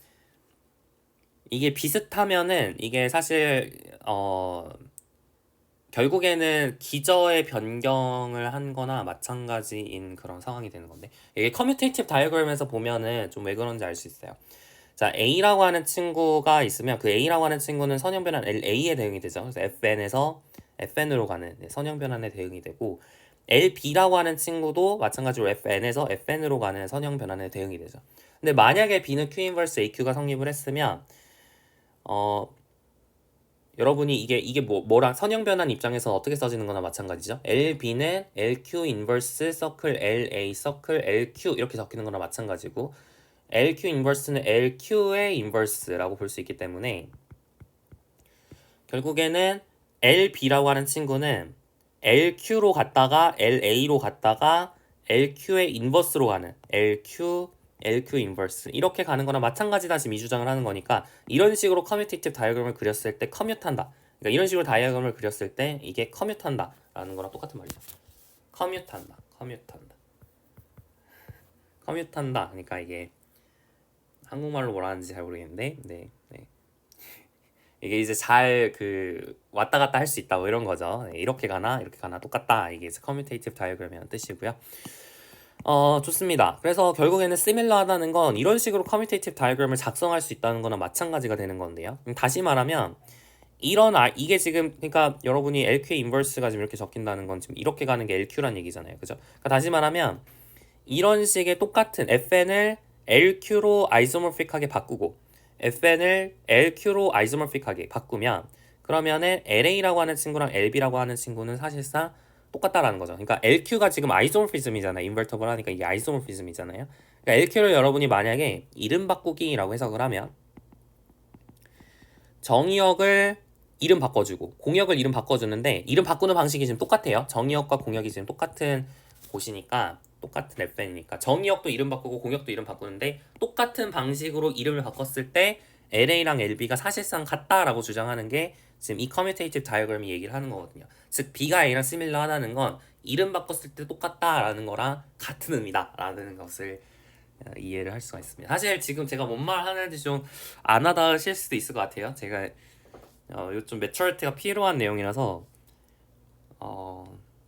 이게 비슷하면은 이게 사실 결국에는 기저의 변경을 한 거나 마찬가지인 그런 상황이 되는 건데 이게 커뮤테이티브 다이어그램에서 보면은 좀 왜 그런지 알 수 있어요. 자, A라고 하는 친구가 있으면 그 A라고 하는 친구는 선형 변환 LA에 대응이 되죠. 그래서 FN에서 FN으로 가는 선형 변환에 대응이 되고 LB라고 하는 친구도 마찬가지로 FN에서 FN으로 가는 선형 변환에 대응이 되죠. 근데 만약에 B는 Q 인버스 AQ가 성립을 했으면 여러분이 이게 뭐랑 선형 변환 입장에서 어떻게 써지는 거나 마찬가지죠. LB는 LQ 인버스 서클 LA 서클 LQ 이렇게 적히는 거나 마찬가지고 LQ 인버스는 LQ의 인버스라고 볼 수 있기 때문에 결국에는 LB라고 하는 친구는 LQ로 갔다가 LA로 갔다가 LQ의 인버스로 가는 LQ 인버스 이렇게 가는 거나 마찬가지다 지금 이 주장을 하는 거니까 이런 식으로 커뮤테이티브 다이어그램을 그렸을 때 커뮤트한다. 그러니까 이런 식으로 다이어그램을 그렸을 때 이게 커뮤트한다 라는 거랑 똑같은 말이죠. 커뮤트한다. 그러니까 이게 한국말로 뭐라 하는지 잘 모르겠는데 네. 이게 이제 잘 그 왔다 갔다 할 수 있다 뭐 이런 거죠. 네, 이렇게 가나 똑같다. 이게 이제 커뮤테이티브 다이어그램이라는 뜻이고요. 좋습니다. 그래서 결국에는 시밀러하다는 건 이런 식으로 커뮤테이티브 다이어그램을 작성할 수 있다는 거나 마찬가지가 되는 건데요. 다시 말하면 이게 지금 그러니까 여러분이 LQ의 인버스가 지금 이렇게 적힌다는 건 지금 이렇게 가는 게 LQ란 얘기잖아요. 그죠? 그러니까 다시 말하면 이런 식의 똑같은 FN을 LQ로 아이소모픽하게 바꾸고 FN을 LQ로 아이소모픽하게 바꾸면 그러면은 LA라고 하는 친구랑 LB라고 하는 친구는 사실상 똑같다라는 거죠. 그러니까 LQ가 지금 아이소모피즘이잖아요. 인버터블 하니까 이게 아이소모피즘이잖아요. 그러니까 LQ를 여러분이 만약에 이름 바꾸기라고 해석을 하면 정의역을 이름 바꿔주고 공역을 이름 바꿔주는데 이름 바꾸는 방식이 지금 똑같아요. 정의역과 공역이 지금 똑같은 곳이니까 똑같은 FN이니까 정의역도 이름 바꾸고 공역도 이름 바꾸는데 똑같은 방식으로 이름을 바꿨을 때 LA랑 LB가 사실상 같다라고 주장하는 게 지금 이 커뮤테이티브 다이어그램이 얘기를 하는 거거든요. 즉 B가 A랑 시밀러 하다는 건 이름 바꿨을 때 똑같다라는 거랑 같은 의미다라는 것을 이해를 할 수가 있습니다. 사실 지금 제가 뭔 말 하는지 좀 안 하다실 수도 있을 것 같아요. 제가 요즘 매처리티가 필요한 내용이라서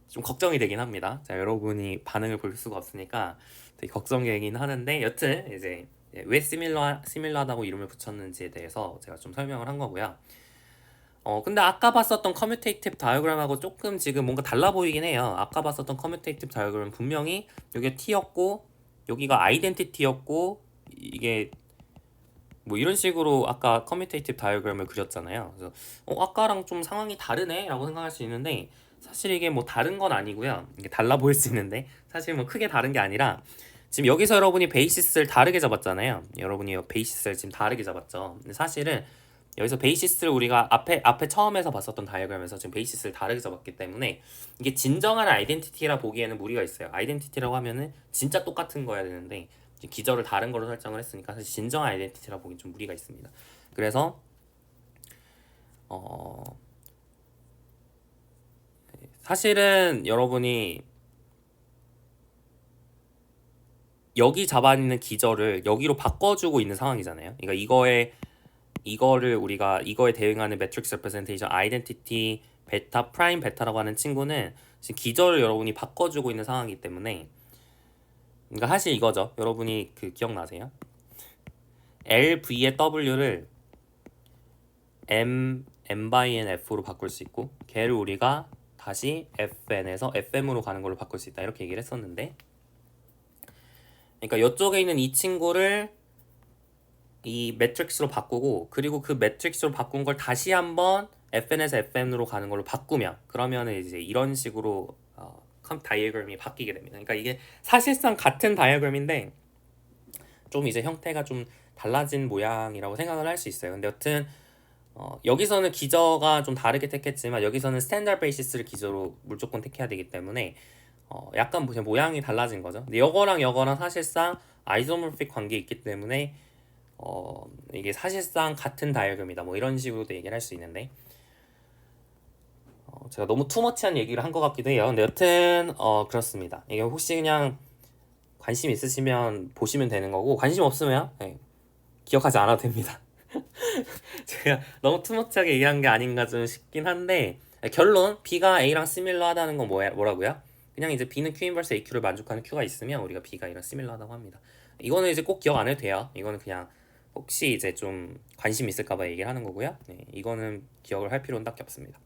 좀 걱정이 되긴 합니다. 자, 여러분이 반응을 볼 수가 없으니까 되게 걱정되긴 하는데 여튼 이제 왜 시밀러하다고 이름을 붙였는지에 대해서 제가 좀 설명을 한 거고요. 근데 아까 봤었던 커뮤테이티브 다이어그램하고 조금 지금 뭔가 달라 보이긴 해요. 아까 봤었던 커뮤테이티브 다이어그램은 분명히 여기가 T였고 여기가 아이덴티티였고 이게 뭐 이런 식으로 아까 커뮤테이티브 다이어그램을 그렸잖아요. 그래서 아까랑 좀 상황이 다르네 라고 생각할 수 있는데 사실 이게 뭐 다른 건 아니고요. 이게 달라 보일 수 있는데 사실 뭐 크게 다른 게 아니라 지금 여기서 여러분이 베이시스를 다르게 잡았잖아요. 여러분이 베이시스를 지금 다르게 잡았죠. 근데 사실은 여기서 베이시스를 우리가 앞에 처음에서 봤었던 다이어그램에서 지금 베이시스를 다르게 잡았기 때문에 이게 진정한 아이덴티티라 보기에는 무리가 있어요. 아이덴티티라고 하면은 진짜 똑같은 거야 되는데 기저를 다른 걸로 설정을 했으니까 사실 진정한 아이덴티티라 보기 좀 무리가 있습니다. 그래서 사실은 여러분이 여기 잡아있는 기저를 여기로 바꿔주고 있는 상황이잖아요. 그러니까 이거를 우리가 이거에 대응하는 매트릭스 레프레젠테이션 아이덴티티 베타 프라임 베타라고 하는 친구는 지금 기저를 여러분이 바꿔주고 있는 상황이기 때문에 그러니까 사실 이거죠. 여러분이 그 기억나세요? LV의 W를 M by N F로 바꿀 수 있고 걔를 우리가 다시 FN에서 FM으로 가는 걸로 바꿀 수 있다 이렇게 얘기를 했었는데 그러니까 이쪽에 있는 이 친구를 이 매트릭스로 바꾸고 그리고 그 매트릭스로 바꾼 걸 다시 한번 FN에서 FM으로 가는 걸로 바꾸면 그러면은 이제 이런 식으로 다이어그램이 바뀌게 됩니다. 그러니까 이게 사실상 같은 다이어그램인데 좀 이제 형태가 좀 달라진 모양이라고 생각을 할 수 있어요. 근데 여튼 여기서는 기저가 좀 다르게 택했지만 여기서는 스탠다드 베이시스를 기저로 무조건 택해야 되기 때문에 약간 모양이 달라진 거죠. 근데 여거랑 사실상 아이소모픽 관계에 있기 때문에 이게 사실상 같은 다이어그램이다 뭐 이런 식으로도 얘기를 할 수 있는데 제가 너무 투머치한 얘기를 한 것 같기도 해요. 근데 여튼 그렇습니다. 이게 혹시 그냥 관심 있으시면 보시면 되는 거고 관심 없으면 기억하지 않아도 됩니다. 제가 너무 투머치하게 얘기한 게 아닌가 좀 싶긴 한데 결론 B가 A랑 시밀러 하다는 건 뭐라고요? 그냥 이제 B는 Q 인버스 AQ를 만족하는 Q가 있으면 우리가 B가 A랑 시밀러 하다고 합니다. 이거는 이제 꼭 기억 안 해도 돼요. 이거는 그냥 혹시 이제 좀 관심 있을까봐 얘기를 하는 거고요. 이거는 기억을 할 필요는 딱히 없습니다.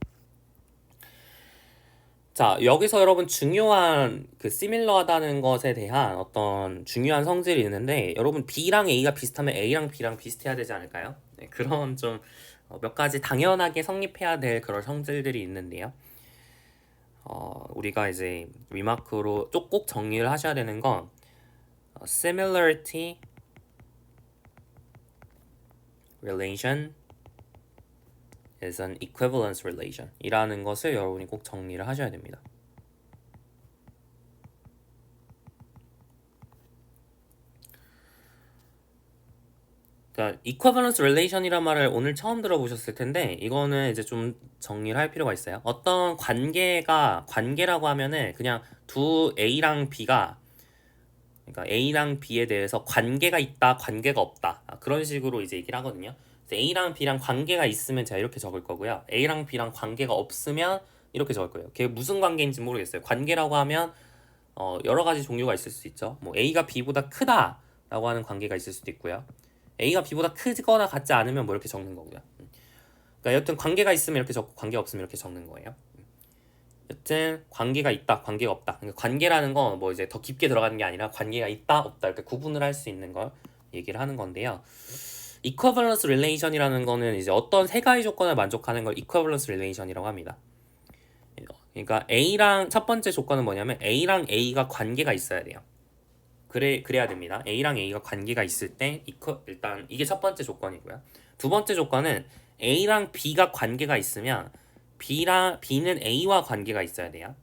자, 여기서 여러분 중요한 그 시밀러하다는 것에 대한 어떤 중요한 성질이 있는데 여러분 B랑 A가 비슷하면 A랑 B랑 비슷해야 되지 않을까요? 그런 좀 몇 가지 당연하게 성립해야 될 그런 성질들이 있는데요. 우리가 이제 리마크로 꼭 정리를 하셔야 되는 건 similarity relation is an equivalence relation 이라는 것을 여러분이 꼭 정리를 하셔야 됩니다. 그러니까 equivalence relation이란 말을 오늘 처음 들어보셨을 텐데 이거는 이제 좀 정리를 할 필요가 있어요. 어떤 관계라고 하면은 그냥 두 A랑 B가 그러니까 A랑 B에 대해서 관계가 있다, 관계가 없다 그런 식으로 이제 얘기를 하거든요. 그래서 A랑 B랑 관계가 있으면 제가 이렇게 적을 거고요. A랑 B랑 관계가 없으면 이렇게 적을 거예요. 그게 무슨 관계인지 모르겠어요. 관계라고 하면 여러 가지 종류가 있을 수 있죠. 뭐 A가 B보다 크다라고 하는 관계가 있을 수도 있고요. A가 B보다 크거나 같지 않으면 뭐 이렇게 적는 거고요. 그러니까 여튼 관계가 있으면 이렇게 적고 관계 없으면 이렇게 적는 거예요. 여튼 관계가 있다, 관계가 없다. 그러니까 관계라는 건 뭐 이제 더 깊게 들어가는 게 아니라 관계가 있다, 없다 이렇게 구분을 할 수 있는 걸 얘기를 하는 건데요. equivalence relation이라는 거는 이제 어떤 세 가지 조건을 만족하는 걸 equivalence relation이라고 합니다. 그러니까 A랑 첫 번째 조건은 뭐냐면 A랑 A가 관계가 있어야 돼요. 그래야 됩니다. A랑 A가 관계가 있을 때 일단 이게 첫 번째 조건이고요. 두 번째 조건은 A랑 B가 관계가 있으면 B는 A와 관계가 있어야 돼요.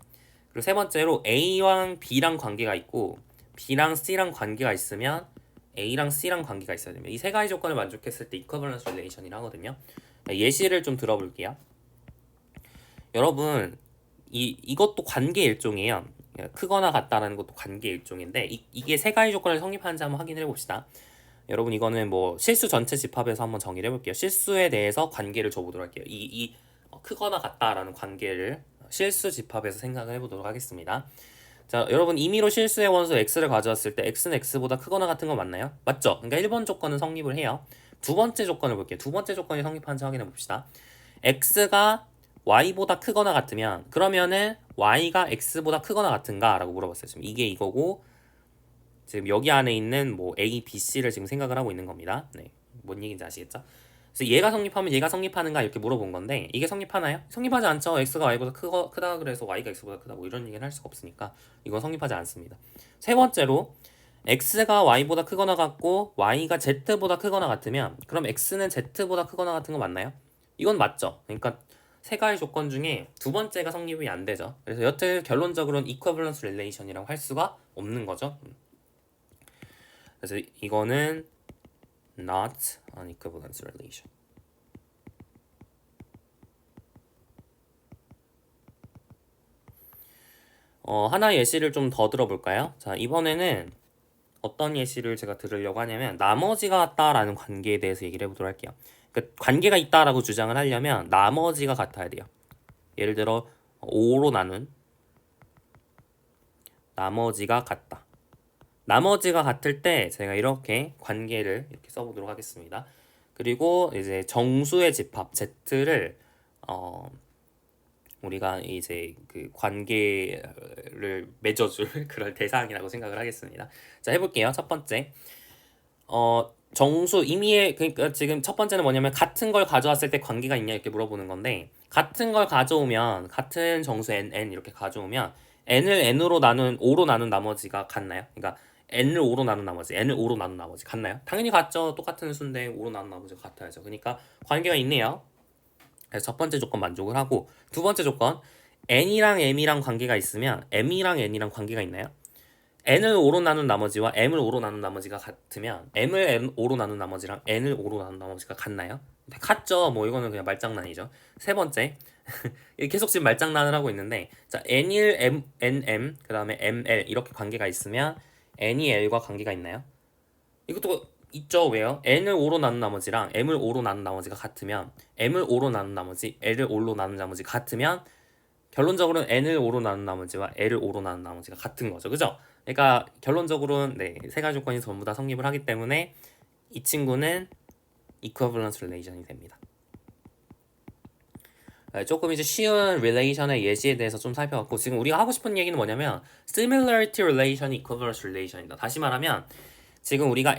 그리고 세 번째로 A랑 B랑 관계가 있고 B랑 C랑 관계가 있으면 A랑 C랑 관계가 있어야 됩니다. 이 세 가지 조건을 만족했을 때 equivalence relation이라 하거든요. 예시를 좀 들어볼게요. 여러분 이것도 관계 일종이에요. 크거나 같다라는 것도 관계 일종인데 이게 세 가지 조건을 성립하는지 한번 확인해 봅시다. 여러분 이거는 뭐 실수 전체 집합에서 한번 정의를 해볼게요. 실수에 대해서 관계를 줘보도록 할게요. 크거나 같다라는 관계를 실수 집합에서 생각을 해보도록 하겠습니다. 자, 여러분 임의로 실수의 원소 x를 가져왔을 때 x는 x보다 크거나 같은 거 맞나요? 맞죠? 그러니까 1번 조건은 성립을 해요. 두 번째 조건을 볼게요. 두 번째 조건이 성립하는지 확인해 봅시다. x가 y보다 크거나 같으면 그러면은 y가 x보다 크거나 같은가? 라고 물어봤어요. 지금 이게 이거고 지금 여기 안에 있는 뭐 a, b, c를 지금 생각을 하고 있는 겁니다. 네, 뭔 얘기인지 아시겠죠? 그래서 얘가 성립하면 얘가 성립하는가 이렇게 물어본 건데 이게 성립하나요? 성립하지 않죠. x가 y보다 크다 그래서 y가 x보다 크다 뭐 이런 얘기를 할 수가 없으니까 이건 성립하지 않습니다. 세 번째로 x가 y보다 크거나 같고 y가 z보다 크거나 같으면 그럼 x는 z보다 크거나 같은 거 맞나요? 이건 맞죠. 그러니까 세 가지 조건 중에 두 번째가 성립이 안 되죠. 그래서 여튼 결론적으로는 equivalence relation이라고 할 수가 없는 거죠. 그래서 이거는 not an equivalence relation. 하나 예시를 좀 더 들어볼까요? 자, 이번에는 어떤 예시를 제가 들으려고 하냐면 나머지가 같다라는 관계에 대해서 얘기를 해보도록 할게요. 그러니까 관계가 있다라고 주장을 하려면 나머지가 같아야 돼요. 예를 들어 5로 나눈 나머지가 같다. 나머지가 같을 때 제가 이렇게 관계를 이렇게 써보도록 하겠습니다. 그리고 이제 정수의 집합 Z를 우리가 이제 그 관계를 맺어줄 그런 대상이라고 생각을 하겠습니다. 자, 해볼게요. 첫 번째, 정수 임의의 그러니까 지금 첫 번째는 뭐냐면 같은 걸 가져왔을 때 관계가 있냐 이렇게 물어보는 건데 같은 걸 가져오면 같은 정수 n 이렇게 가져오면 n을 n으로 나눈 5로 나눈 나머지가 같나요? 그러니까 n을 5로 나눈 나머지, n을 5로 나눈 나머지 같나요? 당연히 같죠. 똑같은 수인데 5로 나눈 나머지가 같아야죠. 그러니까 관계가 있네요. 그래서 첫 번째 조건 만족을 하고 두 번째 조건 n이랑 m이랑 관계가 있으면 m이랑 n이랑 관계가 있나요? n을 5로 나눈 나머지와 m을 5로 나눈 나머지가 같으면 m을 5로 나눈 나머지랑 n을 5로 나눈 나머지가 같나요? 같죠. 뭐 이거는 그냥 말장난이죠. 세 번째 계속 지금 말장난을 하고 있는데 자 n일 nm 그 다음에 ml 이렇게 관계가 있으면 n이 l과 관계가 있나요? 이것도 있죠. 왜요? n을 5로 나눈 나머지랑 m을 5로 나눈 나머지가 같으면 m을 5로 나눈 나머지 l을 5로 나눈 나머지 같으면 결론적으로는 n을 5로 나눈 나머지와 l을 5로 나눈 나머지가 같은 거죠. 그죠? 그러니까 결론적으로는 네, 세 가지 조건이 전부 다 성립을 하기 때문에 이 친구는 equivalence relation이 됩니다. 조금 이제 쉬운 relation의 예시에 대해서 좀 살펴봤고 지금 우리가 하고 싶은 얘기는 뭐냐면 similarity relation이 equivalence relation이다. 다시 말하면 지금 우리가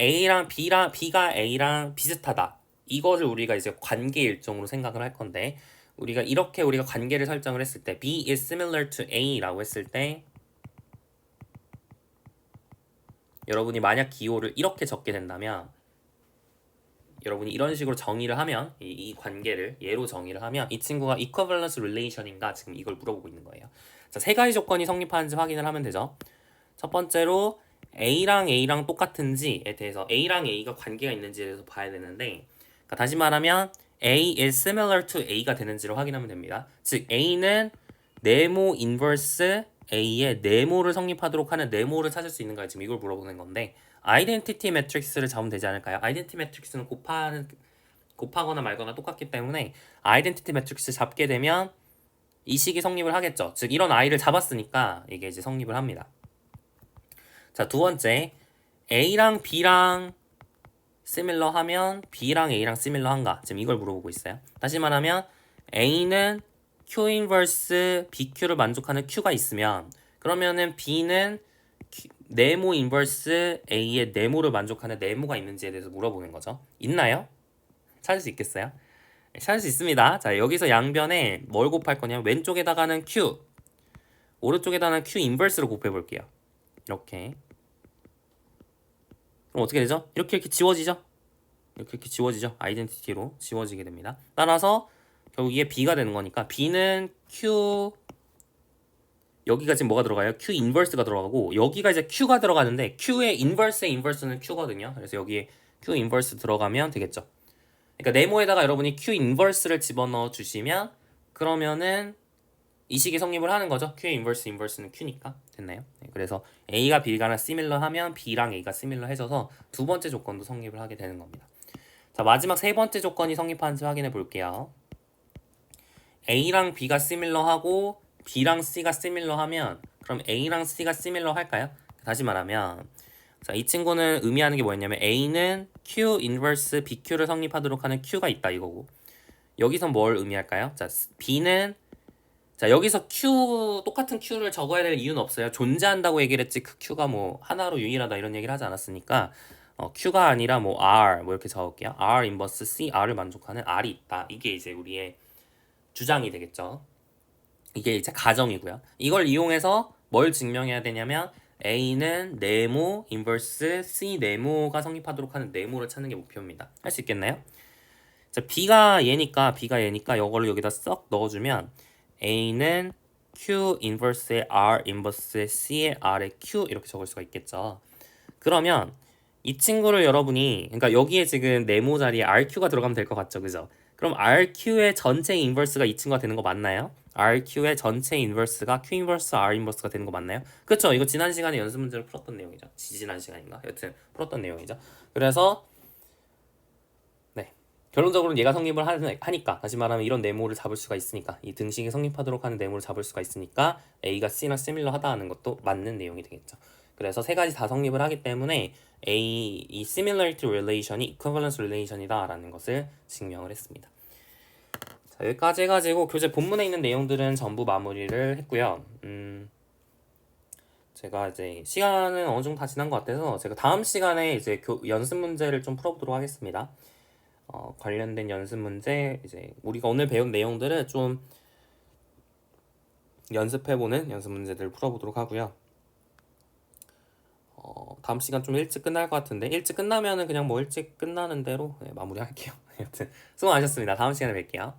B가 A랑 비슷하다. 이거를 우리가 이제 관계 일종으로 생각을 할 건데 우리가 이렇게 우리가 관계를 설정을 했을 때 B is similar to A라고 했을 때 여러분이 만약 기호를 이렇게 적게 된다면 여러분이 이런 식으로 정의를 하면 이 관계를 얘로 정의를 하면 이 친구가 equivalence relation인가 지금 이걸 물어보고 있는 거예요. 자, 세 가지 조건이 성립하는지 확인을 하면 되죠. 첫 번째로 A랑 똑같은지에 대해서 A랑 A가 관계가 있는지에 대해서 봐야 되는데, 그러니까 다시 말하면 A is similar to A가 되는지를 확인하면 됩니다. 즉 A는 네모 인버스 A의 네모를 성립하도록 하는 네모를 찾을 수 있는가 지금 이걸 물어보는 건데, 아이덴티티 매트릭스를 잡으면 되지 않을까요? 아이덴티티 매트릭스는 곱하거나 말거나 똑같기 때문에 아이덴티티 매트릭스 잡게 되면 이 식이 성립을 하겠죠. 즉 이런 I를 잡았으니까 이게 이제 성립을 합니다. 자, 두 번째, A랑 B랑 similar 하면 B랑 A랑 similar 한가? 지금 이걸 물어보고 있어요. 다시 말하면 A는 Q 인버스 BQ를 만족하는 Q가 있으면 그러면은 B는 네모 인버스 A의 네모를 만족하는 네모가 있는지에 대해서 물어보는 거죠. 있나요? 찾을 수 있겠어요? 네, 찾을 수 있습니다. 자, 여기서 양변에 뭘 곱할 거냐면 왼쪽에다가는 Q, 오른쪽에다가는 Q 인버스로 곱해 볼게요. 이렇게. 그럼 어떻게 되죠? 이렇게 지워지죠? 이렇게 지워지죠? 아이덴티티로 지워지게 됩니다. 따라서 결국 이게 B가 되는 거니까 B는 Q, 여기가 지금 뭐가 들어가요? Q 인버스가 들어가고 여기가 이제 Q가 들어가는데 Q의 인버스의 인버스는 Q거든요. 그래서 여기에 Q 인버스 들어가면 되겠죠. 그러니까 네모에다가 여러분이 Q 인버스를 집어넣어 주시면 그러면은 이 식이 성립을 하는 거죠. Q 인버스는 Q니까. 됐나요? 네, 그래서 A가 B랑 similar 하면 B랑 A가 similar 해져서 두 번째 조건도 성립을 하게 되는 겁니다. 자, 마지막 세 번째 조건이 성립하는지 확인해 볼게요. A랑 B가 similar 하고 B랑 C가 similar 하면 그럼 A랑 C가 similar 할까요? 다시 말하면 자, 이 친구는 의미하는 게 뭐였냐면 A는 Q 인버스 BQ를 성립하도록 하는 Q가 있다 이거고, 여기서 뭘 의미할까요? 자, B는 자, 여기서 Q 똑같은 Q를 적어야 될 이유는 없어요. 존재한다고 얘기를 했지 그 Q가 뭐 하나로 유일하다 이런 얘기를 하지 않았으니까 Q가 아니라 뭐 R 뭐 이렇게 적을게요. R 인버스 C, R을 만족하는 R이 있다. 이게 이제 우리의 주장이 되겠죠. 이게 이제 가정이고요. 이걸 이용해서 뭘 증명해야 되냐면 A는 네모 인버스 C 네모가 성립하도록 하는 네모를 찾는 게 목표입니다. 할 수 있겠나요? 자, B가 얘니까 이거를 여기다 썩 넣어주면 A는 Q 인버스의 R 인버스의 C의 R의 Q 이렇게 적을 수가 있겠죠. 그러면 이 친구를 여러분이 그러니까 여기에 지금 네모 자리에 RQ가 들어가면 될 것 같죠, 그죠? 그럼 RQ의 전체 인버스가 이 친구가 되는 거 맞나요? RQ의 전체 인버스가 Q 인버스 R 인버스가 되는 거 맞나요? 그렇죠. 이거 지난 시간에 연습 문제를 풀었던 내용이죠. 지난 시간인가? 여튼 풀었던 내용이죠. 그래서 네, 결론적으로는 얘가 성립을 하니까 다시 말하면 이런 네모를 잡을 수가 있으니까 이 등식이 성립하도록 하는 네모를 잡을 수가 있으니까 A가 C나 similar 하다 하는 것도 맞는 내용이 되겠죠. 그래서 세 가지 다 성립을 하기 때문에 이 similarity relation이 equivalence relation이다 라는 것을 증명을 했습니다. 자, 여기까지 해가지고 교재 본문에 있는 내용들은 전부 마무리를 했고요. 제가 이제 시간은 어느 정도 다 지난 것 같아서 제가 다음 시간에 이제 연습 문제를 좀 풀어보도록 하겠습니다. 관련된 연습 문제, 이제 우리가 오늘 배운 내용들을 좀 연습해보는 연습 문제들을 풀어보도록 하고요. 다음 시간 좀 일찍 끝날 것 같은데 일찍 끝나면은 그냥 뭐 일찍 끝나는 대로 마무리할게요. 여튼 수고 많으셨습니다. 다음 시간에 뵐게요.